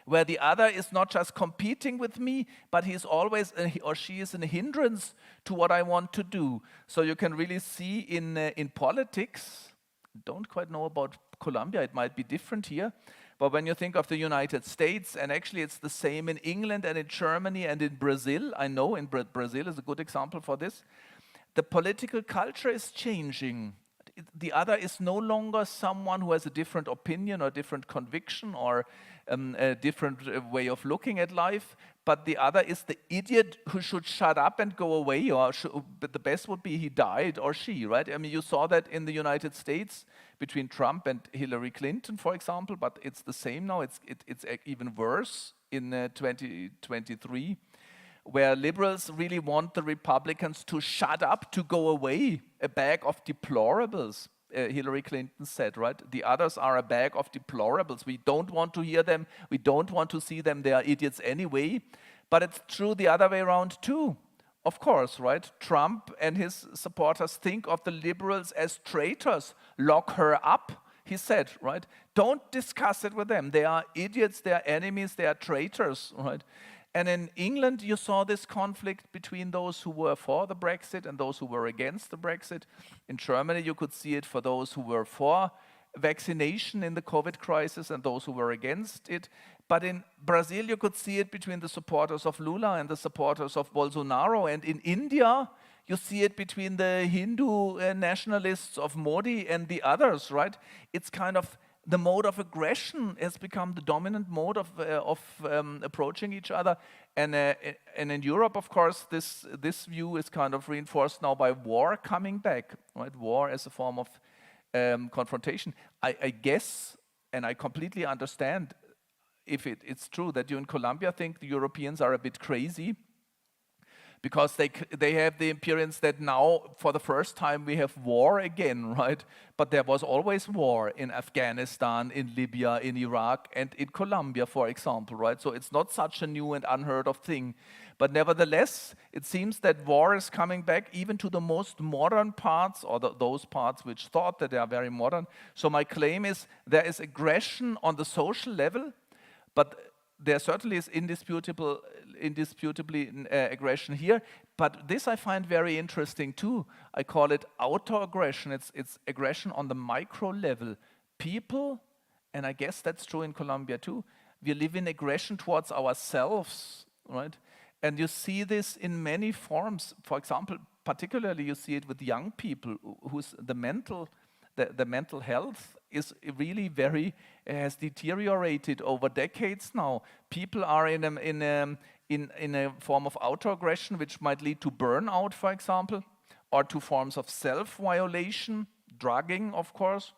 where the other is not just competing with me, but he's always, or she is a hindrance to what I want to do. So you can really see in politics, don't quite know about Colombia, it might be different here, but when you think of the United States, and actually it's the same in England and in Germany and in Brazil, I know in Brazil is a good example for this, the political culture is changing. The other is no longer someone who has a different opinion or different conviction or a different way of looking at life, but the other is the idiot who should shut up and go away, or but the best would be he died or she, right? I mean, you saw that in the United States between Trump and Hillary Clinton, for example, but it's the same now. It's even worse in 2023. Where liberals really want the Republicans to shut up, to go away, a bag of deplorables, Hillary Clinton said, right? The others are a bag of deplorables. We don't want to hear them. We don't want to see them. They are idiots anyway. But it's true the other way around too. of course, right? Trump and his supporters think of the liberals as traitors. Lock her up, he said, right? Don't discuss it with them. They are idiots, they are enemies, they are traitors, right? And in England, you saw this conflict between those who were for the Brexit and those who were against the Brexit. In Germany, you could see it for those who were for vaccination in the COVID crisis and those who were against it. But in Brazil, you could see it between the supporters of Lula and the supporters of Bolsonaro. And in India, you see it between the Hindu nationalists of Modi and the others, right? It's kind of the mode of aggression has become the dominant mode of approaching each other. And in Europe, of course, this view is kind of reinforced now by war coming back, right? War as a form of confrontation. I guess, and I completely understand if it's true that you in Colombia think the Europeans are a bit crazy, because they have the appearance that now, for the first time, we have war again, right? But there was always war in Afghanistan, in Libya, in Iraq, and in Colombia, for example, right? So it's not such a new and unheard of thing. But nevertheless, it seems that war is coming back even to the most modern parts, or those parts which thought that they are very modern. So my claim is there is aggression on the social level, but there certainly is indisputably aggression here, but this I find very interesting too. I call it autoaggression. It's aggression on the micro level. People, and I guess that's true in Colombia too, we live in aggression towards ourselves, right? And you see this in many forms. For example, particularly you see it with young people whose the mental health is really has deteriorated over decades now. People are in a form of autoaggression which might lead to burnout, for example, or to forms of self-violation. Drugging, of course,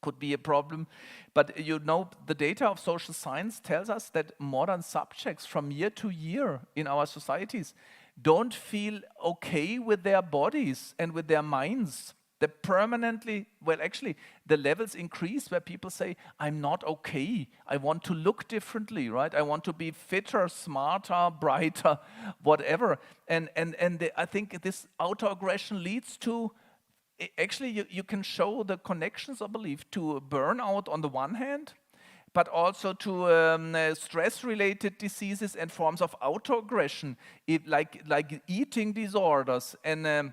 could be a problem. But you know, the data of social science tells us that modern subjects from year to year in our societies don't feel okay with their bodies and with their minds. They permanently, well, actually, the levels increase where people say, I'm not okay. I want to look differently, right? I want to be fitter, smarter, brighter, whatever. And I think this autoaggression leads to, actually, you can show the connections, I believe, to burnout on the one hand, but also to stress-related diseases and forms of autoaggression, like eating disorders. And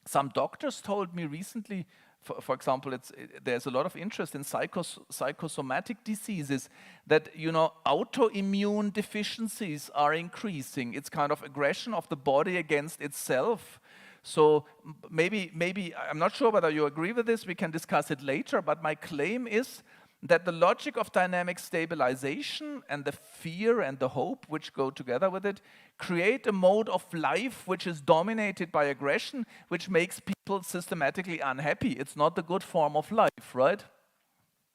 some doctors told me recently, for example, there's a lot of interest in psychosomatic diseases, that, you know, autoimmune deficiencies are increasing. It's kind of aggression of the body against itself. So maybe I'm not sure whether you agree with this, we can discuss it later, but my claim is that the logic of dynamic stabilization and the fear and the hope which go together with it create a mode of life which is dominated by aggression, which makes people systematically unhappy. It's not the good form of life, right?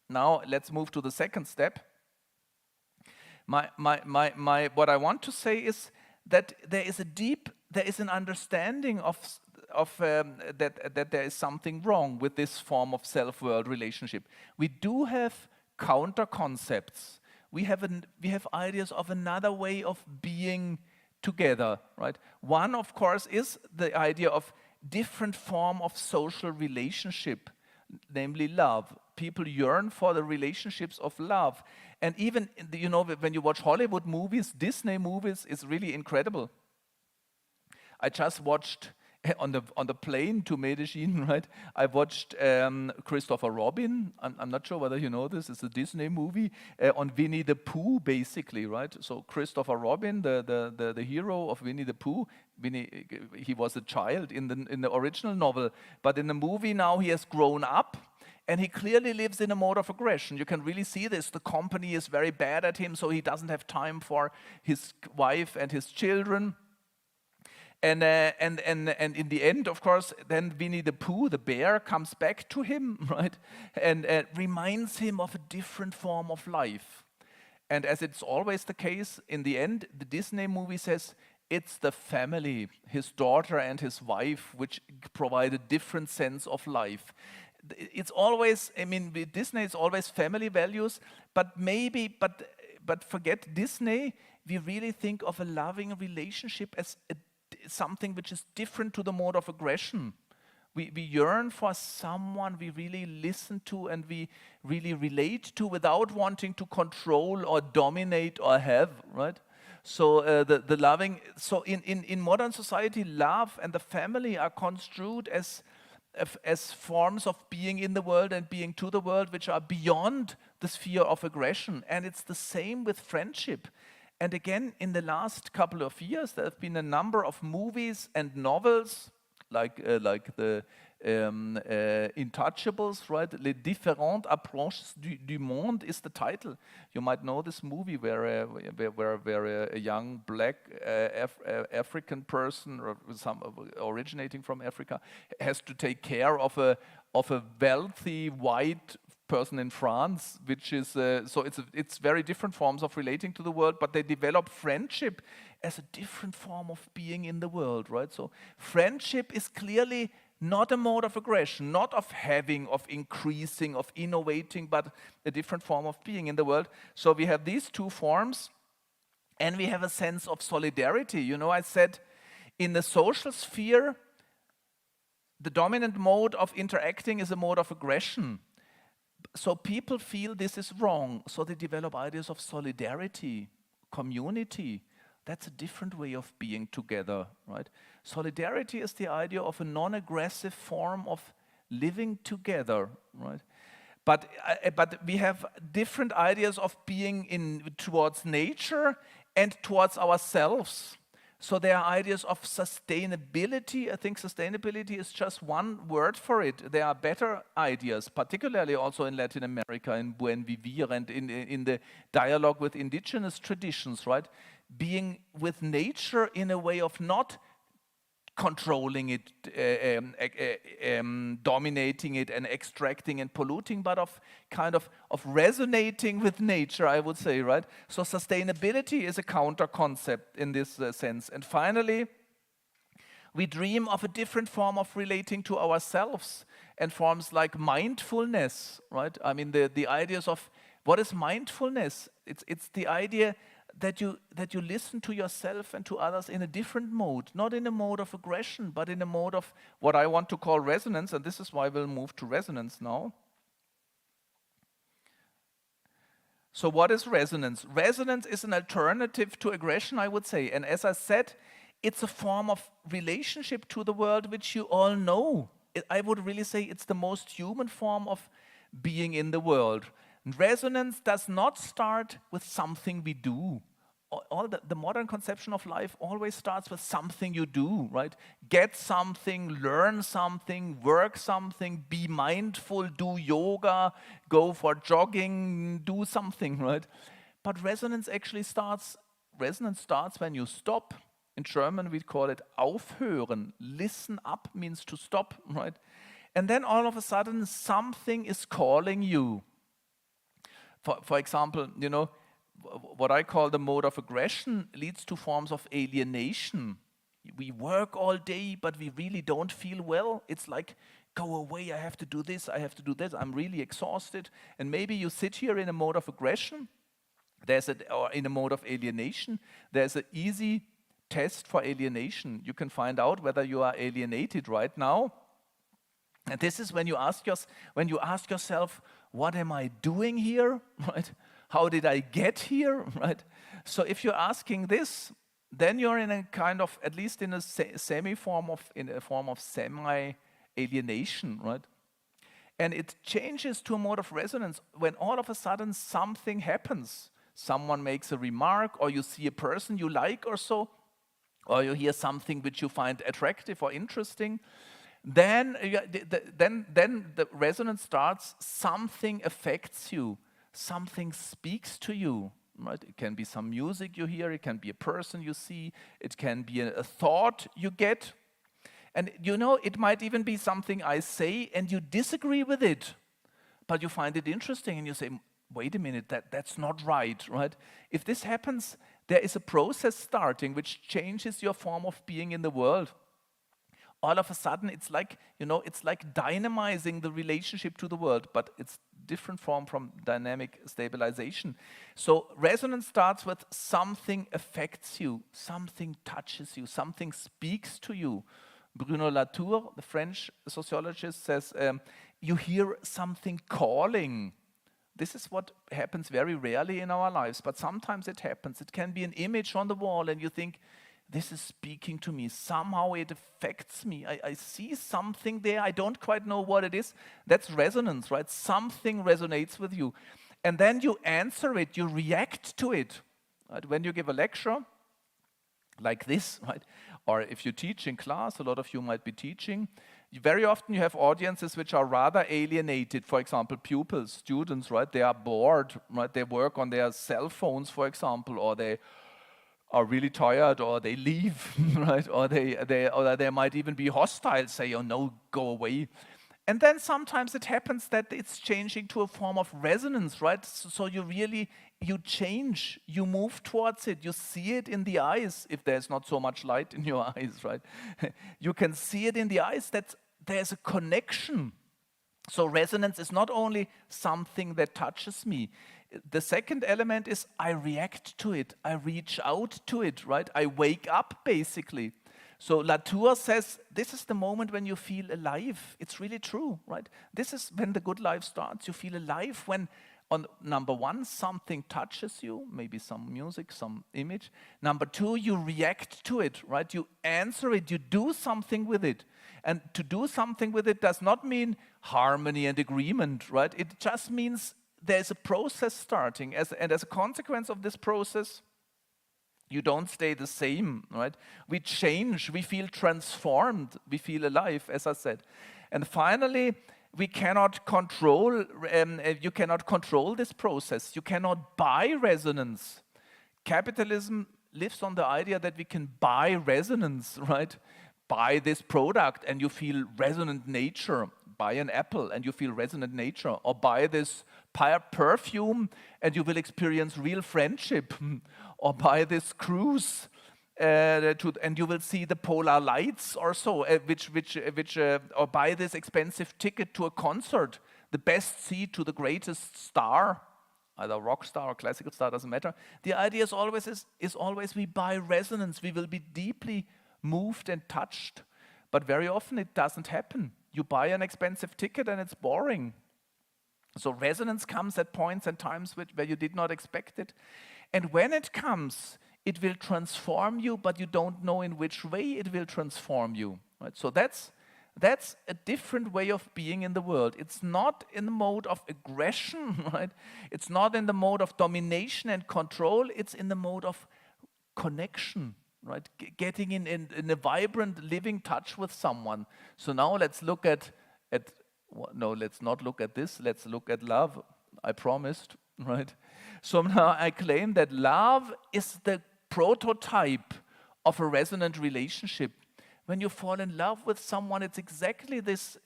Now let's move to the second step. What I want to say is that there is an understanding that there is something wrong with this form of self-world relationship. We do have counter concepts. We have ideas of another way of being together, right? One, of course, is the idea of different form of social relationship, namely love. People yearn for the relationships of love. And even, you know, when you watch Hollywood movies, Disney movies, it's really incredible. I just watched on the plane to Medellin, right? I watched Christopher Robin. I'm not sure whether you know this. It's a Disney movie on Winnie the Pooh, basically, right? So Christopher Robin, the hero of Winnie the Pooh, he was a child in the original novel, but in the movie now he has grown up. And he clearly lives in a mode of aggression. You can really see this. The company is very bad at him, so he doesn't have time for his wife and his children. And in the end, of course, then Winnie the Pooh, the bear, comes back to him, right? And reminds him of a different form of life. And as it's always the case, in the end, the Disney movie says, it's the family, his daughter and his wife, which provide a different sense of life. It's always, I mean, with Disney, it's always family values, but forget Disney, we really think of a loving relationship as something which is different to the mode of aggression. We yearn for someone we really listen to and we really relate to without wanting to control or dominate or have, right? So the loving, so in modern society, love and the family are construed as forms of being in the world and being to the world, which are beyond the sphere of aggression. And it's the same with friendship. And again, in the last couple of years, there have been a number of movies and novels, like the Intouchables, right? Les différentes approches du monde is the title. You might know this movie where a young black African person, or some originating from Africa, has to take care of a wealthy white person in France, which is so it's very different forms of relating to the world, but they develop friendship as a different form of being in the world, right? So friendship is clearly not a mode of aggression, not of having, of increasing, of innovating, but a different form of being in the world. So we have these two forms, and we have a sense of solidarity. You know, I said in the social sphere, the dominant mode of interacting is a mode of aggression. So people feel this is wrong, so they develop ideas of solidarity, community. That's a different way of being together, right? Solidarity is the idea of a non-aggressive form of living together, right? But we have different ideas of being towards nature and towards ourselves. So there are ideas of sustainability. I think sustainability is just one word for it. There are better ideas, particularly also in Latin America, in Buen Vivir, and in the dialogue with indigenous traditions, right? Being with nature in a way of not controlling it, dominating it and extracting and polluting, but of kind of resonating with nature, I would say, right? So sustainability is a counter concept in this sense. And finally, we dream of a different form of relating to ourselves and forms like mindfulness, right? I mean, the ideas of what is mindfulness? It's the idea that you listen to yourself and to others in a different mode, not in a mode of aggression, but in a mode of what I want to call resonance, and this is why we'll move to resonance now. So what is resonance? Resonance is an alternative to aggression, I would say, and as I said, it's a form of relationship to the world which you all know. I would really say it's the most human form of being in the world. Resonance does not start with something we do. All the modern conception of life always starts with something you do, right? Get something, learn something, work something, be mindful, do yoga, go for jogging, do something, right? But resonance starts when you stop. In German we call it aufhören. Listen up means to stop, right? And then all of a sudden something is calling you. For example, you know, what I call the mode of aggression leads to forms of alienation. We work all day, but we really don't feel well. It's like, go away, I have to do this, I have to do this, I'm really exhausted. And maybe you sit here in a mode of aggression, or in a mode of alienation. There's an easy test for alienation. You can find out whether you are alienated right now. And this is when you ask yourself, what am I doing here, right? How did I get here, right? So if you're asking this, then you're in a kind of, at least in a form of semi-alienation, right? And it changes to a mode of resonance when all of a sudden something happens. Someone makes a remark, or you see a person you like or so, or you hear something which you find attractive or interesting. Then the resonance starts, something affects you, something speaks to you, right? It can be some music you hear, it can be a person you see, it can be a thought you get. And you know, it might even be something I say and you disagree with it, but you find it interesting and you say, wait a minute, that's not right, right? If this happens, there is a process starting which changes your form of being in the world. All of a sudden, it's like, you know, it's like dynamizing the relationship to the world, but it's different form from dynamic stabilization. So resonance starts with something affects you, something touches you, something speaks to you. Bruno Latour, the French sociologist, says you hear something calling. This is what happens very rarely in our lives, but sometimes it happens. It can be an image on the wall and you think, this is speaking to me. Somehow it affects me. I see something there. I don't quite know what it is. That's resonance, right? Something resonates with you. And then you answer it. You react to it. Right? When you give a lecture like this, right? Or if you teach in class, a lot of you might be teaching. Very often you have audiences which are rather alienated. For example, pupils, students, right? They are bored, right? They work on their cell phones, for example, or they are really tired, or they leave, right? Or they might even be hostile, say, oh no, go away. And then sometimes it happens that it's changing to a form of resonance, right? So you change, you move towards it, you see it in the eyes, if there's not so much light in your eyes, right? You can see it in the eyes that there's a connection. So resonance is not only something that touches me. The second element is I react to it, I reach out to it, right? I wake up, basically. So Latour says, this is the moment when you feel alive. It's really true, right? This is when the good life starts. You feel alive when, on number one, something touches you, maybe some music, some image. Number two, you react to it, right? You answer it, you do something with it. And to do something with it does not mean harmony and agreement, right? It just means there's a process starting, and as a consequence of this process, you don't stay the same, right? We change, we feel transformed, we feel alive, as I said. And finally, we cannot control, you cannot control this process. You cannot buy resonance. Capitalism lives on the idea that we can buy resonance, right? Buy this product and you feel resonant nature. Buy an apple and you feel resonant nature. Or buy this perfume and you will experience real friendship. Or buy this cruise and you will see the polar lights or so, or buy this expensive ticket to a concert, the best seat to the greatest star, either rock star or classical star, doesn't matter. The idea is always we buy resonance. We will be deeply moved and touched, but very often it doesn't happen. You buy an expensive ticket and it's boring. So resonance comes at points and times where you did not expect it. And when it comes, it will transform you, but you don't know in which way it will transform you. Right? So that's a different way of being in the world. It's not in the mode of aggression, right? It's not in the mode of domination and control. It's in the mode of connection, right? Getting in a vibrant, living touch with someone. So now let's look at no, let's not look at this. Let's look at love. I promised, right? So now I claim that love is the prototype of a resonant relationship. When you fall in love with someone, it's exactly this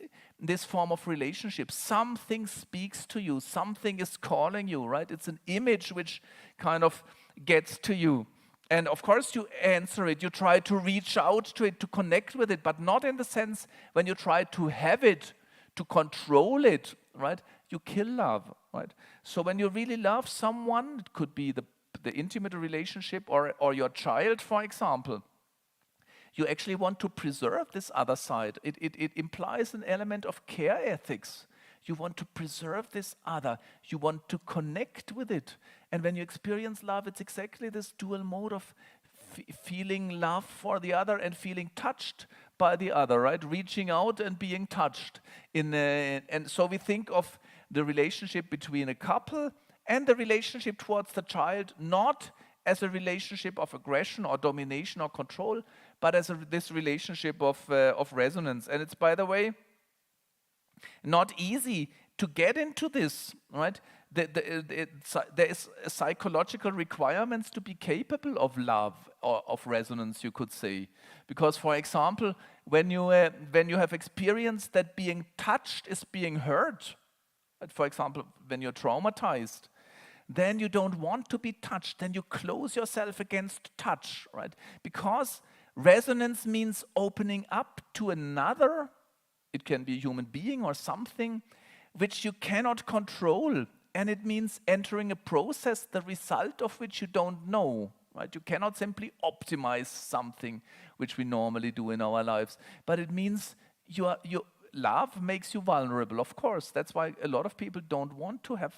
form of relationship. Something speaks to you. Something is calling you, right? It's an image which kind of gets to you. And of course you answer it. You try to reach out to it, to connect with it, but not in the sense when you try to have it, to control it, right? You kill love, right? So when you really love someone, it could be the intimate relationship or your child, for example, you actually want to preserve this other side. It implies an element of care ethics. You want to preserve this other. You want to connect with it. And when you experience love, it's exactly this dual mode of feeling love for the other and feeling touched by the other, right? Reaching out and being touched. And so we think of the relationship between a couple and the relationship towards the child not as a relationship of aggression or domination or control, but as this relationship of resonance. And it's, by the way, not easy to get into this, right? There is psychological requirements to be capable of love or of resonance, you could say. Because, for example, when you have experienced that being touched is being hurt, for example, when you're traumatized, then you don't want to be touched. Then you close yourself against touch, right? Because resonance means opening up to another. It can be a human being or something which you cannot control. And it means entering a process, the result of which you don't know. Right? You cannot simply optimize something, which we normally do in our lives. But it means love makes you vulnerable, of course. That's why a lot of people don't want to have,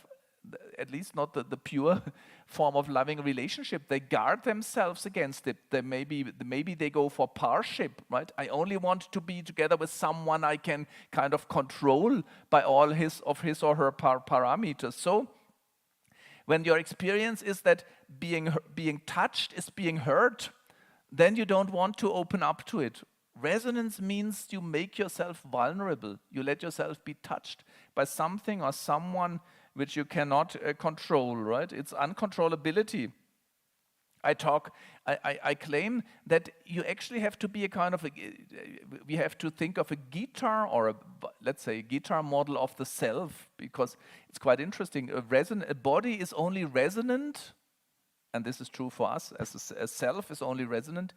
at least not the pure form of loving relationship. They guard themselves against it. Maybe they go for parship, right? I only want to be together with someone I can kind of control by all his or her parameters. So when your experience is that being touched is being heard, then you don't want to open up to it. Resonance means you make yourself vulnerable. You let yourself be touched by something or someone which you cannot control, right? It's uncontrollability. I claim that you actually have to be a kind of, we have to think of a guitar or let's say a guitar model of the self, because it's quite interesting. A body is only resonant, and this is true for us, as a self is only resonant,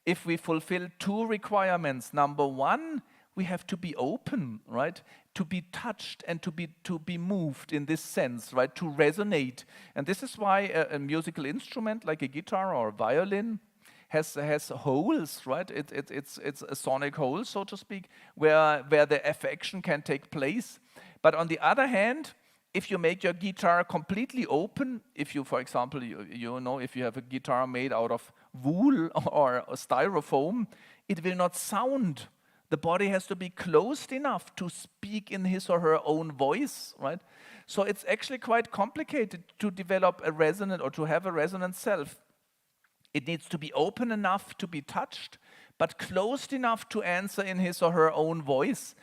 if we fulfill two requirements. Number one, we have to be open, right? To be touched and to be moved in this sense, right? To resonate. And this is why a musical instrument like a guitar or a violin has holes, right? It's a sonic hole, so to speak, where the affection can take place. But on the other hand, if you make your guitar completely open, if you, for example, if you have a guitar made out of wool or styrofoam, it will not sound. The body has to be closed enough to speak in his or her own voice, right? So it's actually quite complicated to develop a resonant or to have a resonant self. It needs to be open enough to be touched, but closed enough to answer in his or her own voice.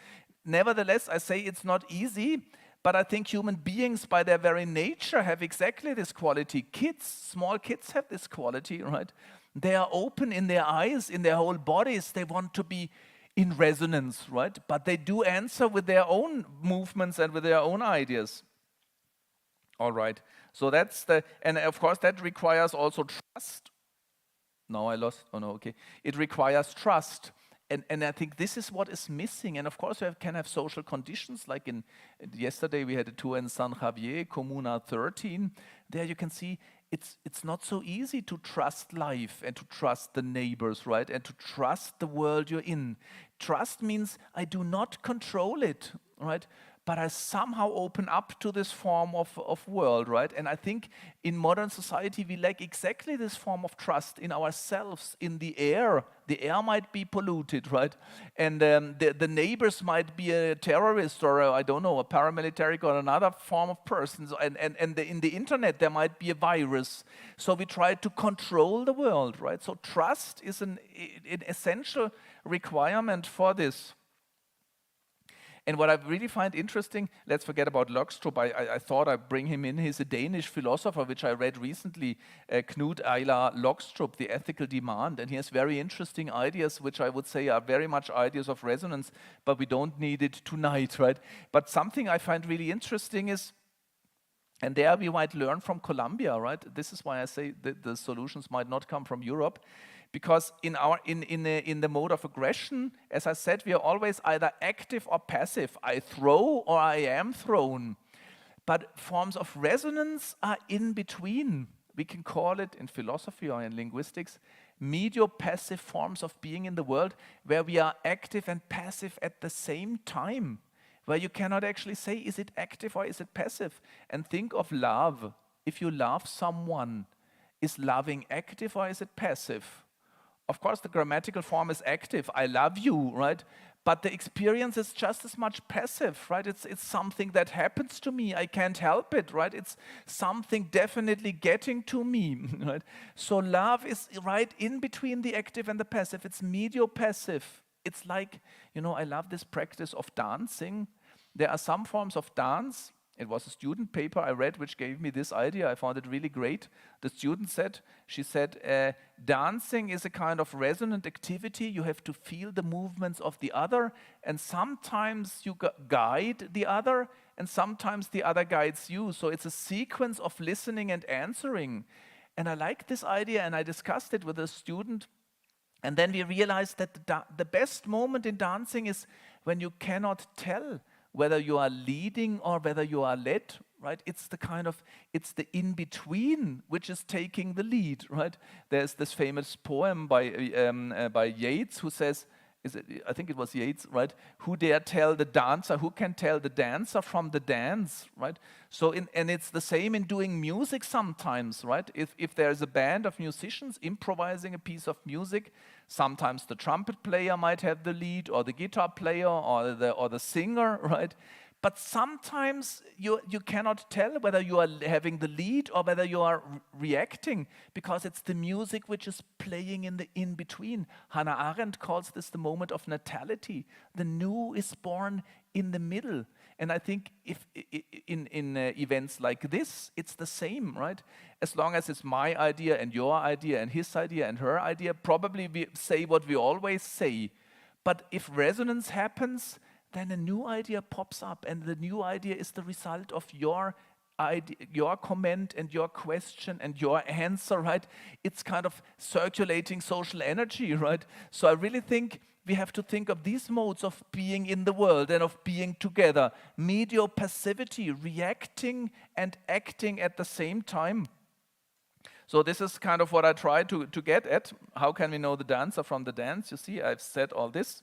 Nevertheless, I say it's not easy, but I think human beings by their very nature have exactly this quality. Small kids have this quality, right? They are open in their eyes, in their whole bodies. They want to be in resonance, right? But they do answer with their own movements and with their own ideas. All right. So and of course that requires also trust. No, I lost. Oh no, okay. It requires trust. And I think this is what is missing. And of course, we can have social conditions. Like yesterday, we had a tour in San Javier, Comuna 13. There you can see it's not so easy to trust life and to trust the neighbors, right? And to trust the world you're in. Trust means I do not control it, right? But I somehow open up to this form of world, right? And I think in modern society, we lack exactly this form of trust in ourselves, in the air. The air might be polluted, right? And the neighbors might be a terrorist or, a paramilitary or another form of person. And in the internet, there might be a virus. So we try to control the world, right? So trust is an essential requirement for this. And what I really find interesting, let's forget about Løgstrup. I thought I'd bring him in. He's a Danish philosopher, which I read recently, Knud Eilar Løgstrup, The Ethical Demand. And he has very interesting ideas, which I would say are very much ideas of resonance, but we don't need it tonight, right? But something I find really interesting is, and there we might learn from Colombia, right? This is why I say that the solutions might not come from Europe. Because in the mode of aggression, as I said, we are always either active or passive. I throw or I am thrown. But forms of resonance are in between. We can call it in philosophy or in linguistics, medio-passive forms of being in the world, where we are active and passive at the same time, where you cannot actually say, is it active or is it passive? And think of love. If you love someone, is loving active or is it passive? Of course, the grammatical form is active. I love you, right? But the experience is just as much passive, right? It's something that happens to me. I can't help it, right? It's something definitely getting to me, right? So love is right in between the active and the passive. It's medio-passive. It's like, I love this practice of dancing. There are some forms of dance. It was a student paper I read which gave me this idea. I found it really great. The student said, dancing is a kind of resonant activity. You have to feel the movements of the other, and sometimes you guide the other, and sometimes the other guides you. So it's a sequence of listening and answering. And I like this idea, and I discussed it with a student. And then we realized that the best moment in dancing is when you cannot tell whether you are leading or whether you are led, right? It's the in-between which is taking the lead, right? There's this famous poem by Yeats who says, I think it was Yeats, right? Who can tell the dancer from the dance, right? So, and it's the same in doing music sometimes, right? If there's a band of musicians improvising a piece of music, sometimes the trumpet player might have the lead, or the guitar player, or the singer, right? But sometimes you cannot tell whether you are having the lead or whether you are reacting, because it's the music which is playing in the in-between. Hannah Arendt calls this the moment of natality. The new is born in the middle. And I think if in events like this, it's the same, right? As long as it's my idea and your idea and his idea and her idea, probably we say what we always say. But if resonance happens, then a new idea pops up, and the new idea is the result of your idea, your comment and your question and your answer, right? It's kind of circulating social energy, right? So I really think we have to think of these modes of being in the world and of being together. Medio passivity, reacting and acting at the same time. So this is kind of what I try to get at. How can we know the dancer from the dance? You see, I've said all this.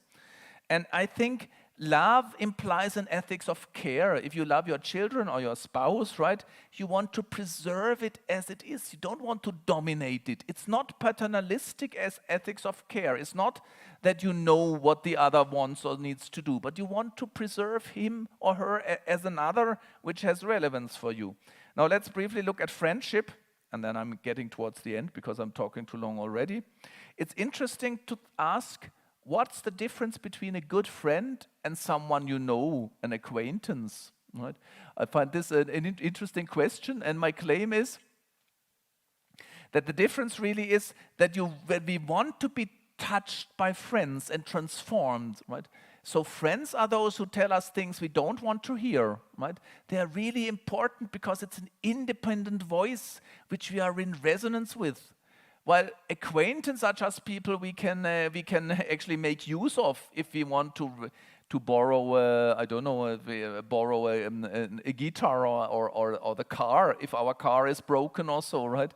And I think love implies an ethics of care. If you love your children or your spouse, right, you want to preserve it as it is. You don't want to dominate it. It's not paternalistic as ethics of care. It's not that you know what the other wants or needs to do, but you want to preserve him or her as another which has relevance for you. Now let's briefly look at friendship, and then I'm getting towards the end because I'm talking too long already. It's interesting to ask, what's the difference between a good friend and someone you know, an acquaintance? Right? I find this an interesting question, and my claim is that the difference really is that when we want to be touched by friends and transformed, right? So friends are those who tell us things we don't want to hear, right? They are really important because it's an independent voice which we are in resonance with. While acquaintances are just people we can actually make use of if we want to borrow, borrow a guitar or the car, if our car is broken also, right?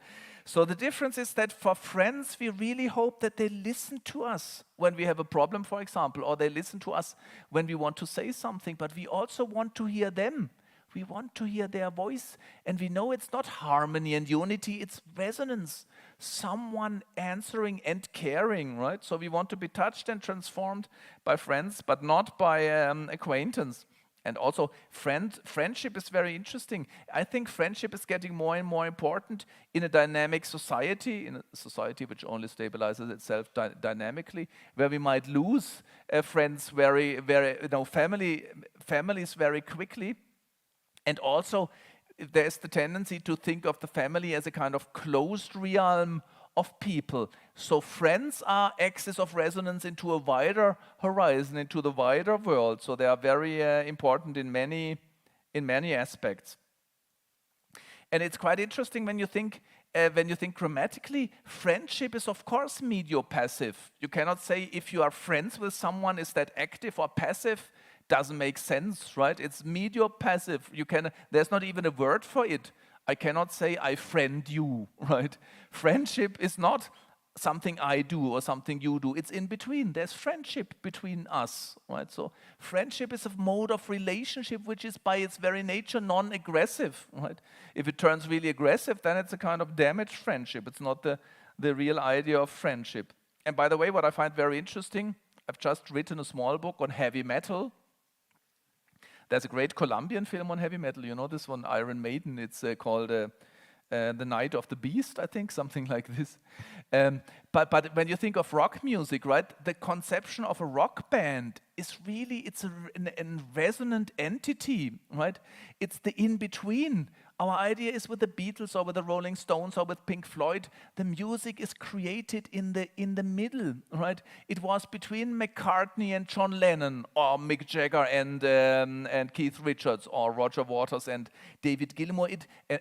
So the difference is that for friends, we really hope that they listen to us when we have a problem, for example, or they listen to us when we want to say something, but we also want to hear them. We want to hear their voice, and we know it's not harmony and unity, it's resonance. Someone answering and caring, right? So we want to be touched and transformed by friends, but not by acquaintance. And also, friendship is very interesting. I think friendship is getting more and more important in a dynamic society, in a society which only stabilizes itself dynamically, where we might lose friends families very quickly. And also, there's the tendency to think of the family as a kind of closed realm of people. So friends are axis of resonance into a wider horizon, into the wider world. So they are very important in many aspects. And it's quite interesting when you think grammatically, friendship is of course medio-passive. You cannot say if you are friends with someone, is that active or passive? Doesn't make sense, right? It's medio-passive. There's not even a word for it. I cannot say I friend you, right? Friendship is not something I do or something you do. It's in between. There's friendship between us, right? So friendship is a mode of relationship which is by its very nature non-aggressive, right? If it turns really aggressive, then it's a kind of damaged friendship. It's not the real idea of friendship. And by the way, what I find very interesting, I've just written a small book on heavy metal. There's a great Colombian film on heavy metal. You know this one, Iron Maiden. It's called The Night of the Beast, I think, something like this. But when you think of rock music, right, the conception of a rock band is really, it's a resonant entity, right? It's the in-between. Our idea is with the Beatles or with the Rolling Stones or with Pink Floyd, the music is created in the middle, right? It was between McCartney and John Lennon, or Mick Jagger and Keith Richards, or Roger Waters and David Gilmour,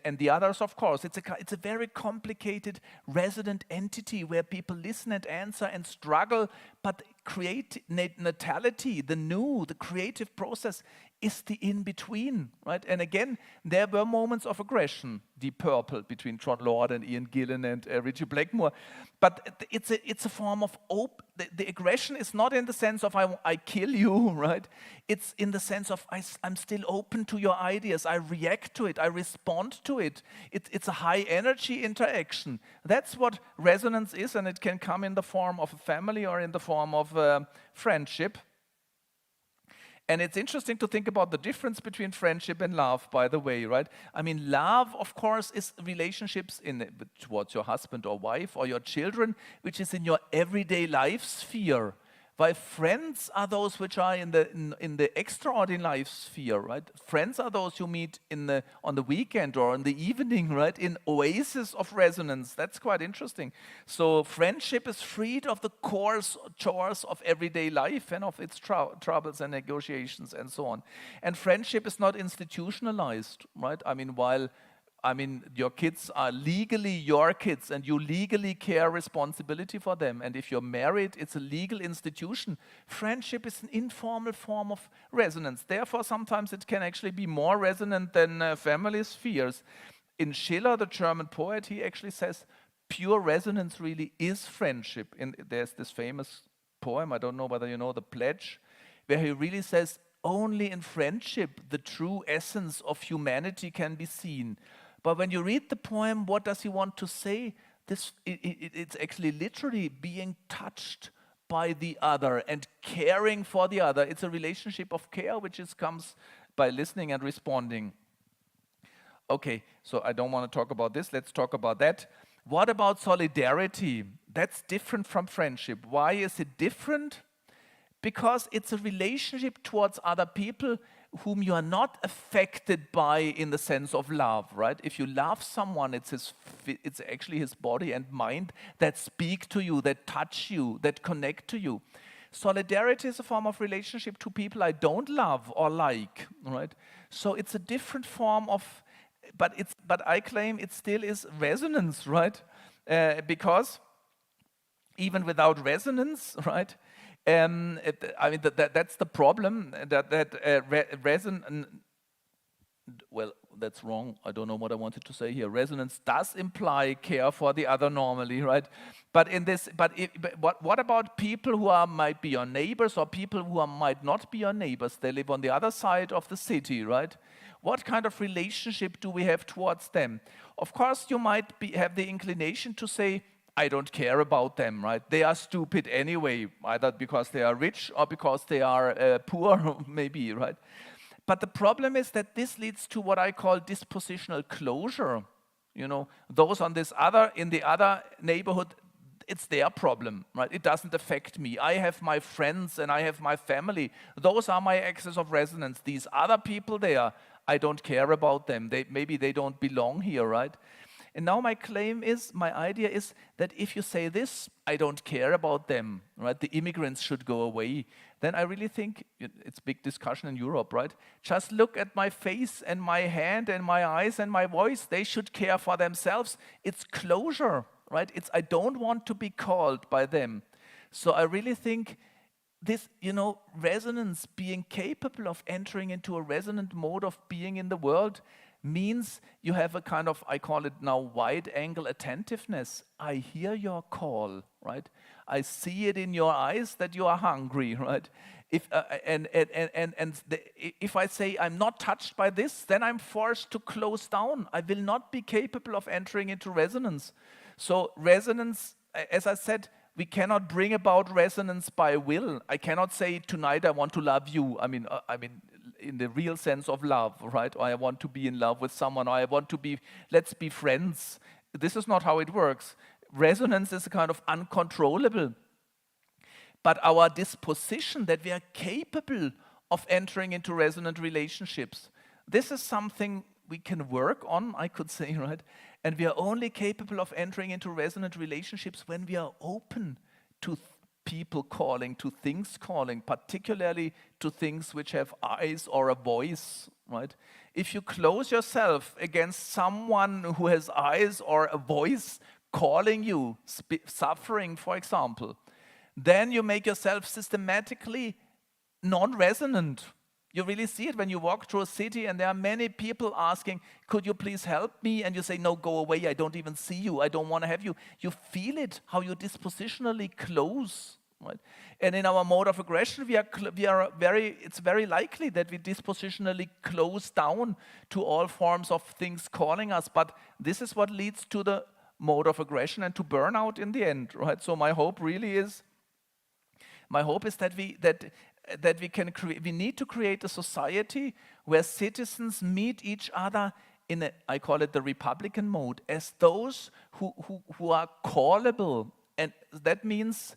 and the others, of course. It's a very complicated resonant entity where people listen and answer and struggle, but create natality, the new, the creative process is the in-between, right? And again, there were moments of aggression, Deep Purple, between John Lord and Ian Gillan and Richie Blackmore. But it's a form of the aggression is not in the sense of I kill you, right? It's in the sense of I'm still open to your ideas. I react to it. I respond to it. It's a high energy interaction. That's what resonance is, and it can come in the form of a family or in the form of friendship. And it's interesting to think about the difference between friendship and love, by the way, right? I mean, love, of course, is relationships towards your husband or wife or your children, which is in your everyday life sphere. While friends are those which are in the extraordinary life sphere, right? Friends are those you meet on the weekend or in the evening, right? In oases of resonance. That's quite interesting. So friendship is freed of the coarse chores of everyday life and of its troubles and negotiations and so on. And friendship is not institutionalized, right? I mean, your kids are legally your kids and you legally care responsibility for them. And if you're married, it's a legal institution. Friendship is an informal form of resonance. Therefore, sometimes it can actually be more resonant than family spheres. In Schiller, the German poet, he actually says, pure resonance really is friendship. And there's this famous poem, I don't know whether you know, The Pledge, where he really says, only in friendship the true essence of humanity can be seen. But when you read the poem, what does he want to say? It's actually literally being touched by the other and caring for the other. It's a relationship of care which comes by listening and responding. Okay, so I don't want to talk about this. Let's talk about that. What about solidarity? That's different from friendship. Why is it different? Because it's a relationship towards other people whom you are not affected by in the sense of love, right? If you love someone, it's actually his body and mind that speak to you, that touch you, that connect to you. Solidarity is a form of relationship to people I don't love or like, right? So it's a different form of, but I claim it still is resonance, right? Because even without resonance, right? That's the problem. Well, that's wrong. I don't know what I wanted to say here. Resonance does imply care for the other normally, right? But what about people who might be your neighbors or people who might not be your neighbors? They live on the other side of the city, right? What kind of relationship do we have towards them? Of course, you might have the inclination to say, I don't care about them, right? They are stupid anyway, either because they are rich or because they are poor, maybe, right? But the problem is that this leads to what I call dispositional closure. You know, those in the other neighborhood, it's their problem, right? It doesn't affect me. I have my friends and I have my family. Those are my axis of resonance. These other people there, I don't care about them. Maybe they don't belong here, right? And now my idea is that if you say this, I don't care about them, right? The immigrants should go away. Then I really think, it's big discussion in Europe, right? Just look at my face and my hand and my eyes and my voice. They should care for themselves. It's closure, right? I don't want to be called by them. So I really think this, resonance, being capable of entering into a resonant mode of being in the world, means you have a kind of, I call it now, wide-angle attentiveness. I hear your call, right? I see it in your eyes that you are hungry, right? If I say I'm not touched by this, then I'm forced to close down. I will not be capable of entering into resonance. So resonance, as I said, we cannot bring about resonance by will. I cannot say tonight I want to love you. I mean, in the real sense of love, right? Or I want to be in love with someone, or let's be friends. This is not how it works. Resonance is a kind of uncontrollable. But our disposition that we are capable of entering into resonant relationships, this is something we can work on, I could say, right? And we are only capable of entering into resonant relationships when we are open to people calling, to things calling, particularly to things which have eyes or a voice, right? If you close yourself against someone who has eyes or a voice calling you, suffering, for example, then you make yourself systematically non-resonant. You really see it when you walk through a city and there are many people asking, could you please help me? And you say, no, go away, I don't even see you, I don't want to have you. You feel it, how you dispositionally close, right? And in our mode of aggression, it's very likely that we dispositionally close down to all forms of things calling us, but this is what leads to the mode of aggression and to burnout in the end, right? So my hope is that we need to create a society where citizens meet each other in I call it the Republican mode, as those who are callable. And that means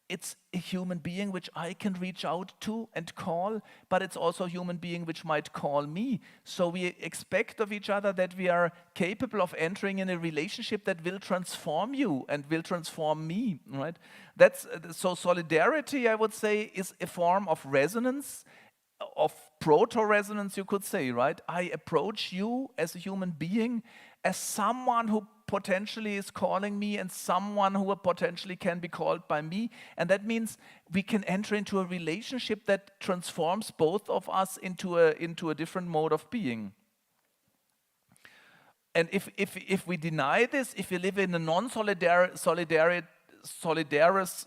it's a human being which I can reach out to and call, but it's also a human being which might call me. So we expect of each other that we are capable of entering in a relationship that will transform you and will transform me, right? So solidarity, I would say, is a form of resonance, of proto-resonance, you could say, right? I approach you as a human being, as someone who potentially is calling me and someone who potentially can be called by me. And that means we can enter into a relationship that transforms both of us into a different mode of being. And if we deny this, if we live in a non-solidarous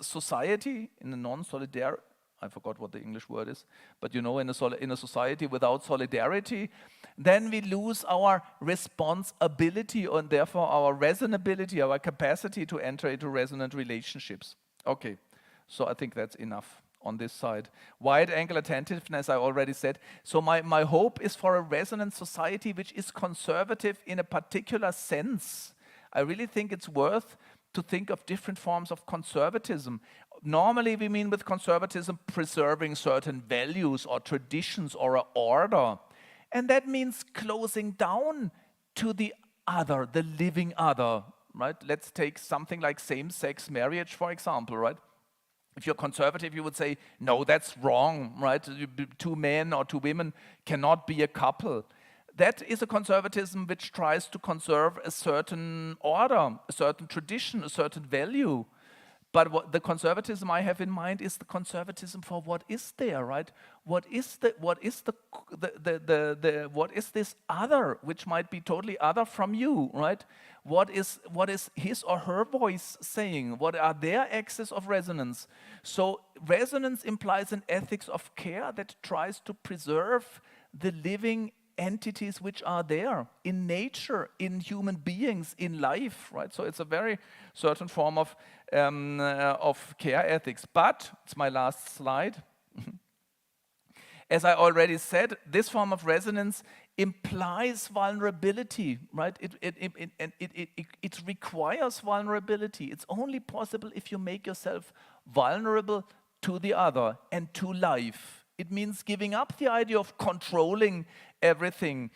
society, in a non-solidar, I forgot what the English word is, but you know, in a society without solidarity, then we lose our responsibility and therefore our resonability, our capacity to enter into resonant relationships. Okay, so I think that's enough on this side. Wide angle attentiveness, I already said. So my hope is for a resonant society which is conservative in a particular sense. I really think it's worth to think of different forms of conservatism. Normally we mean with conservatism preserving certain values or traditions or an order. And that means closing down to the other, the living other, right? Let's take something like same-sex marriage, for example, right? If you're conservative, you would say, no, that's wrong, right? Two men or two women cannot be a couple. That is a conservatism which tries to conserve a certain order, a certain tradition, a certain value. But what the conservatism I have in mind is the conservatism for what is there, right? What is this other, which might be totally other from you, right? What is his or her voice saying? What are their axes of resonance? So resonance implies an ethics of care that tries to preserve the living entities which are there in nature, in human beings, in life, right? So it's a very certain form of care ethics. But it's my last slide. As I already said, this form of resonance implies vulnerability, right? It requires vulnerability. It's only possible if you make yourself vulnerable to the other and to life. It means giving up the idea of controlling everything.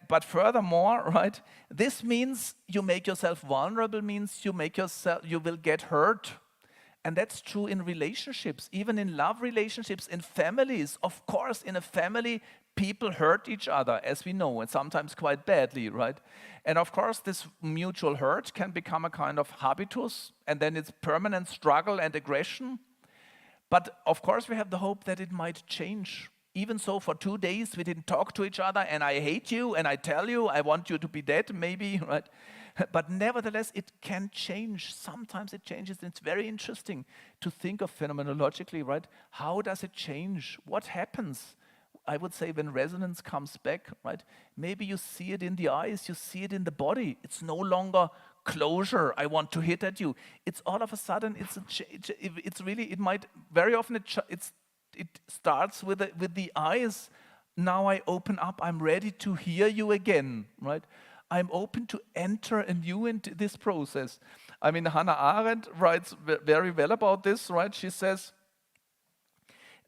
But furthermore, right, this means you make yourself vulnerable, means you will get hurt. And that's true in relationships, even in love relationships, in families. Of course, in a family, people hurt each other, as we know, and sometimes quite badly, right? And of course, this mutual hurt can become a kind of habitus, and then it's permanent struggle and aggression. But of course, we have the hope that it might change. Even so, for 2 days, we didn't talk to each other, and I hate you, and I tell you, I want you to be dead, maybe, right? But nevertheless, it can change. Sometimes it changes, and it's very interesting to think of phenomenologically, right? How does it change? What happens? I would say when resonance comes back, right? Maybe you see it in the eyes, you see it in the body. It's no longer closure, I want to hit at you. It's all of a sudden, it might, very often it starts with the eyes. Now I open up, I'm ready to hear you again, right? I'm open to enter anew into this process. I mean, Hannah Arendt writes very well about this, right? She says,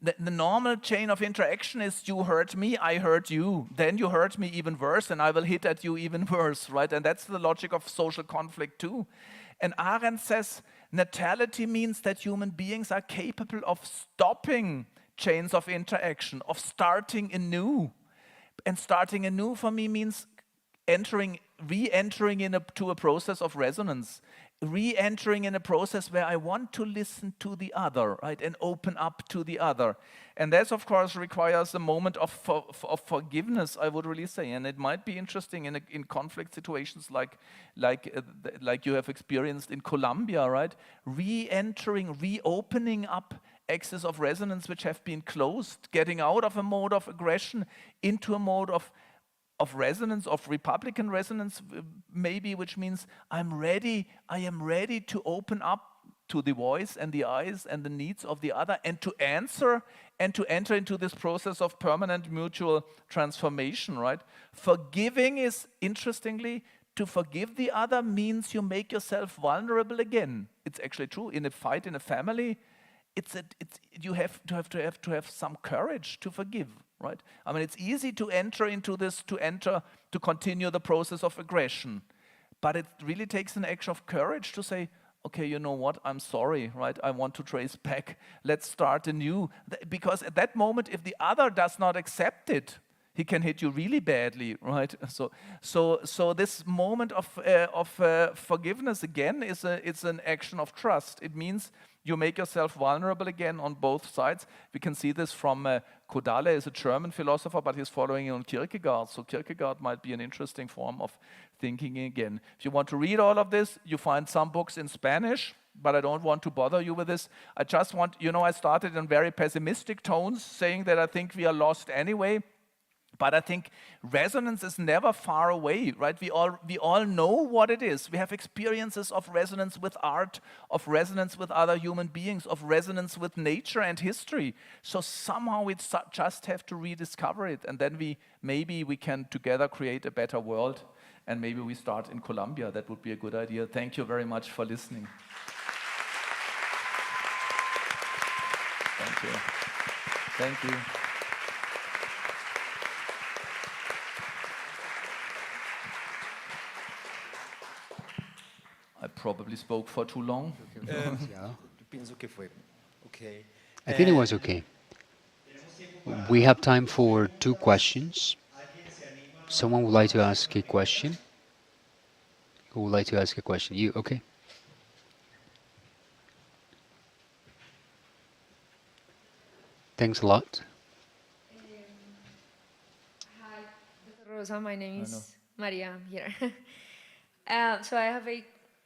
the normal chain of interaction is you hurt me, I hurt you. Then you hurt me even worse, and I will hit at you even worse, right? And that's the logic of social conflict too. And Arendt says, natality means that human beings are capable of stopping chains of interaction, of starting anew. And starting anew for me means re-entering into a process of resonance. re-entering in a process where I want to listen to the other, right, and open up to the other. And that, of course, requires a moment of forgiveness, I would really say. And it might be interesting in conflict situations like you have experienced in Colombia, right? Re-entering, reopening up axes of resonance which have been closed, getting out of a mode of aggression into a mode of resonance, of Republican resonance, maybe, which means I am ready to open up to the voice and the eyes and the needs of the other, and to answer and to enter into this process of permanent mutual transformation, right? Forgiving is, interestingly, to forgive the other means you make yourself vulnerable again. It's actually true. In a fight in a family, you have to have some courage to forgive, right? I mean, it's easy to enter into this, to continue the process of aggression, but it really takes an act of courage to say, okay, you know what, I'm sorry, right? I want to trace back. Let's start anew. Because at that moment, if the other does not accept it, he can hit you really badly, right? So this moment of forgiveness again it's an action of trust. It means you make yourself vulnerable again on both sides. We can see this from Kodale is a German philosopher, but he's following on Kierkegaard. So Kierkegaard might be an interesting form of thinking again. If you want to read all of this, you find some books in Spanish, but I don't want to bother you with this. I just want, I started in very pessimistic tones, saying that I think we are lost anyway. But I think resonance is never far away, right? We all know what it is. We have experiences of resonance with art, of resonance with other human beings, of resonance with nature and history. So somehow we just have to rediscover it, and then maybe we can together create a better world. And maybe we start in Colombia. That would be a good idea. Thank you very much for listening. Thank you. Thank you. I probably spoke for too long. Penso que fue. Okay. I think it was okay. We have time for 2 questions. Someone would like to ask a question? Who would like to ask a question? You, okay? Thanks a lot. Hi, Dr. Rosa. My name is Maria. I'm here. So I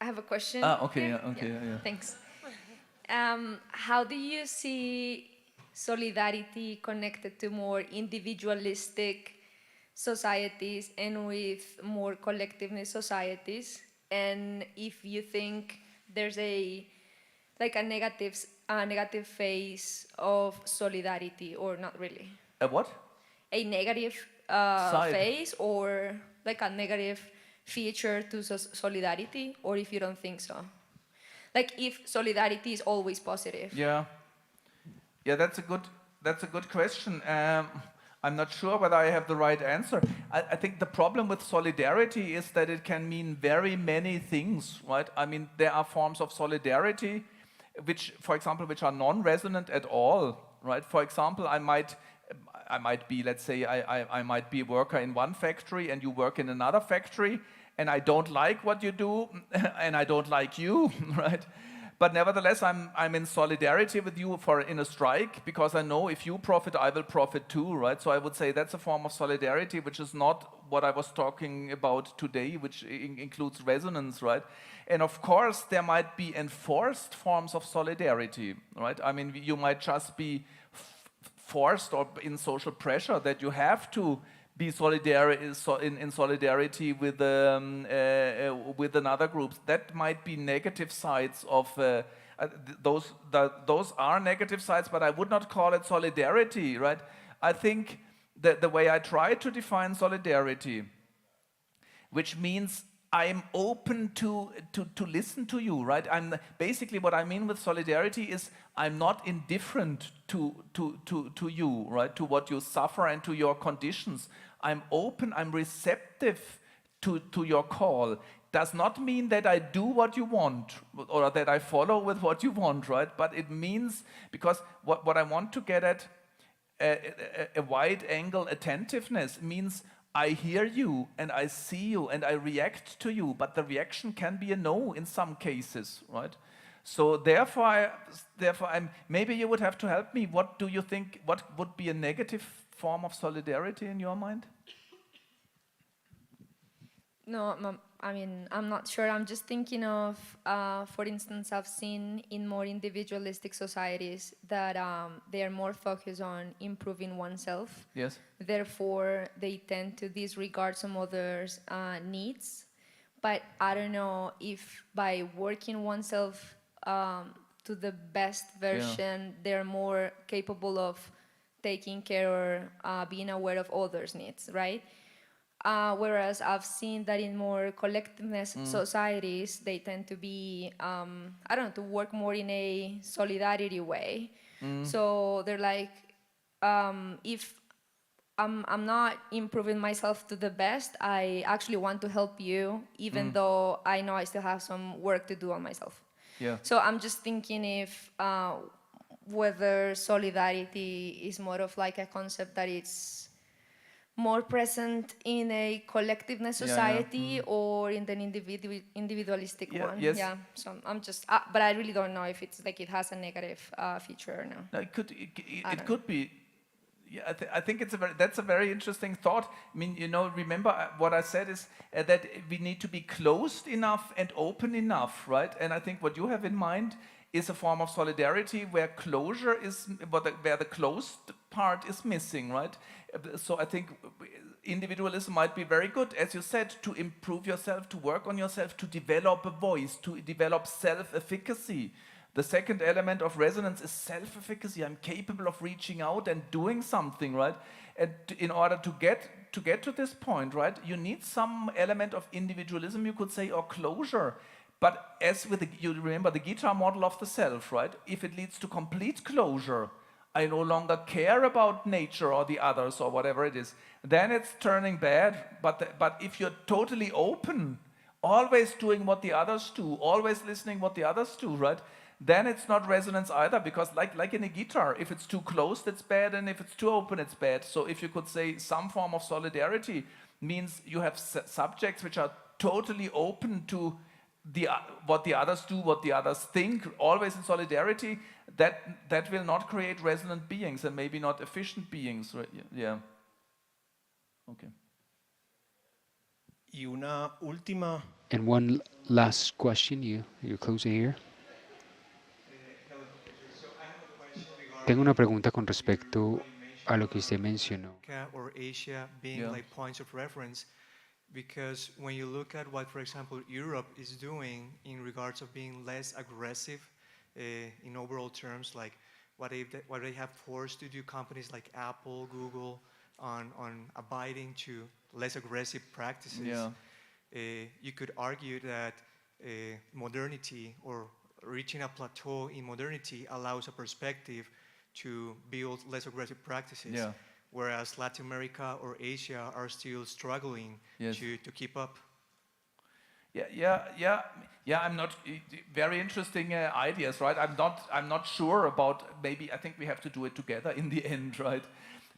have a question. Okay. here. Okay. Yeah. Thanks. How do you see solidarity connected to more individualistic societies and with more collectivist societies? And if you think there's a negative phase of solidarity or not really? A what? A negative phase or like a negative feature to solidarity, or if you don't think so? Like if solidarity is always positive. Yeah, that's a good question. I'm not sure whether I have the right answer. I think the problem with solidarity is that it can mean very many things, right? I mean, there are forms of solidarity which, for example, which are non-resonant at all, right? For example, I might be, let's say, I might be a worker in one factory and you work in another factory, and I don't like what you do, and I don't like you, right? But nevertheless, I'm in solidarity with you in a strike, because I know if you profit, I will profit too, right? So I would say that's a form of solidarity, which is not what I was talking about today, which includes resonance, right? And of course, there might be enforced forms of solidarity, right? I mean, you might just be forced or in social pressure that you have to be in solidarity with another group. That might be negative sides of those are negative sides, but I would not call it solidarity, right? I think that the way I try to define solidarity, which means I'm open to listen to you, right? Basically what I mean with solidarity is I'm not indifferent to you, right? To what you suffer and to your conditions. I'm open, I'm receptive to your call. Does not mean that I do what you want or that I follow with what you want, right? But it means, because what I want to get at, a wide angle attentiveness means I hear you and I see you and I react to you, but the reaction can be a no in some cases, right? So therefore, maybe you would have to help me. What do you think, what would be a negative form of solidarity in your mind? No, I mean, I'm not sure. I'm just thinking of, for instance, I've seen in more individualistic societies that they are more focused on improving oneself. Yes. Therefore, they tend to disregard some others' needs. But I don't know if by working oneself to the best version, they're more capable of taking care or being aware of others' needs, right? Whereas I've seen that in more collectiveness societies, they tend to be, I don't know, to work more in a solidarity way. So they're like, if I'm not improving myself to the best, I actually want to help you, even though I know I still have some work to do on myself. Yeah. So I'm just thinking if whether solidarity is more of like a concept that it's more present in a collectiveness society or in an individualistic one. Yes. Yeah. So I'm just, but I really don't know if it's like it has a negative feature or no. No, it could be. Yeah, I think that's a very interesting thought. I mean, remember what I said is that we need to be closed enough and open enough, right? And I think what you have in mind is a form of solidarity where closure is, where the closed part is missing, right? So I think individualism might be very good, as you said, to improve yourself, to work on yourself, to develop a voice, to develop self-efficacy. The second element of resonance is self-efficacy. I'm capable of reaching out and doing something, right? And in order to get to this point, right, you need some element of individualism, you could say, or closure. But as with you remember the guitar model of the self, right? If it leads to complete closure, I no longer care about nature or the others or whatever it is, then it's turning bad. But if you're totally open, always doing what the others do, always listening what the others do, right? Then it's not resonance either, because like in a guitar, if it's too closed, it's bad, and if it's too open, it's bad. So if you could say some form of solidarity means you have subjects which are totally open to what the others do, what the others think, always in solidarity, that will not create resonant beings and maybe not efficient beings. Right? Yeah. Okay. Y una última. And one last question, you're closing here. Tengo una pregunta con respecto a lo que usted mencionó. Or Asia being like points of reference, because when you look at what, for example, Europe is doing in regards of being less aggressive in overall terms, like what they have forced to do companies like Apple, Google, on abiding to less aggressive practices, you could argue that modernity or reaching a plateau in modernity allows a perspective to build less aggressive practices, whereas Latin America or Asia are still struggling to keep up. Yeah. I'm not very interesting ideas, right? I'm not sure about. Maybe I think we have to do it together in the end, right?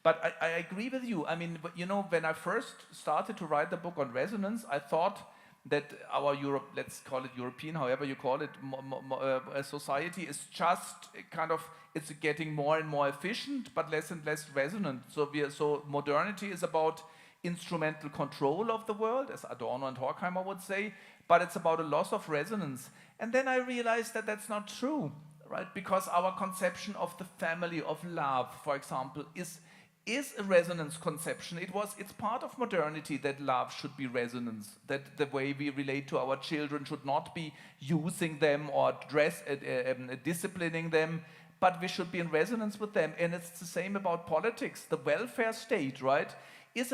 But I agree with you. I mean, when I first started to write the book on resonance, I thought that our Europe, let's call it European, however you call it, society is just kind of, it's getting more and more efficient, but less and less resonant. So modernity is about instrumental control of the world, as Adorno and Horkheimer would say, but it's about a loss of resonance. And then I realized that that's not true, right? Because our conception of the family, of love, for example, is a resonance conception. It's part of modernity that love should be resonance, that the way we relate to our children should not be using them or disciplining them, but we should be in resonance with them. And it's the same about politics. The welfare state, right, is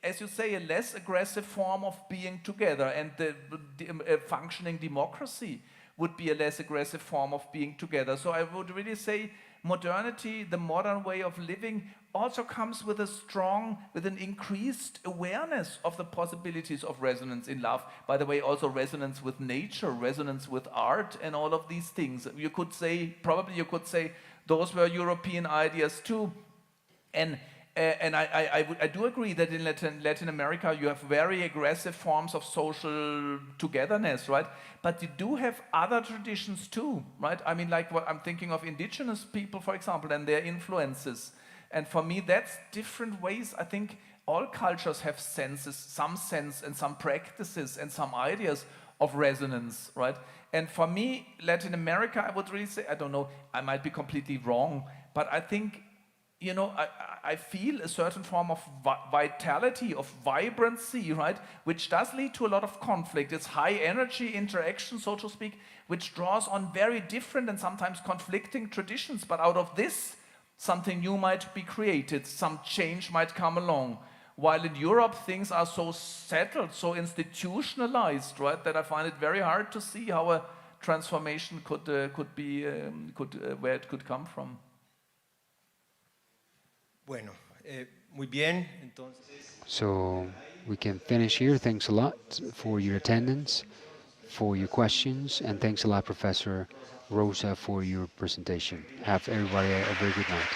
as you say, a less aggressive form of being together, and the functioning democracy would be a less aggressive form of being together. So I would really say modernity, the modern way of living, also comes with an increased awareness of the possibilities of resonance in love. By the way, also resonance with nature, resonance with art, and all of these things. You could say those were European ideas too. And And I do agree that in Latin America you have very aggressive forms of social togetherness, right? But you do have other traditions too, right? I mean, like what I'm thinking of indigenous people, for example, and their influences. And for me, that's different ways. I think all cultures have senses, some sense and some practices and some ideas of resonance, right? And for me, Latin America, I would really say, I don't know, I might be completely wrong, but I think, you know, I feel a certain form of vitality, of vibrancy, right? Which does lead to a lot of conflict. It's high energy interaction, so to speak, which draws on very different and sometimes conflicting traditions. But out of this, something new might be created, some change might come along. While in Europe, things are so settled, so institutionalized, right, that I find it very hard to see how a transformation where it could come from. Bueno, muy bien, entonces. So we can finish here. Thanks a lot for your attendance, for your questions, and thanks a lot, Professor Rosa, for your presentation. Have everybody a very good night.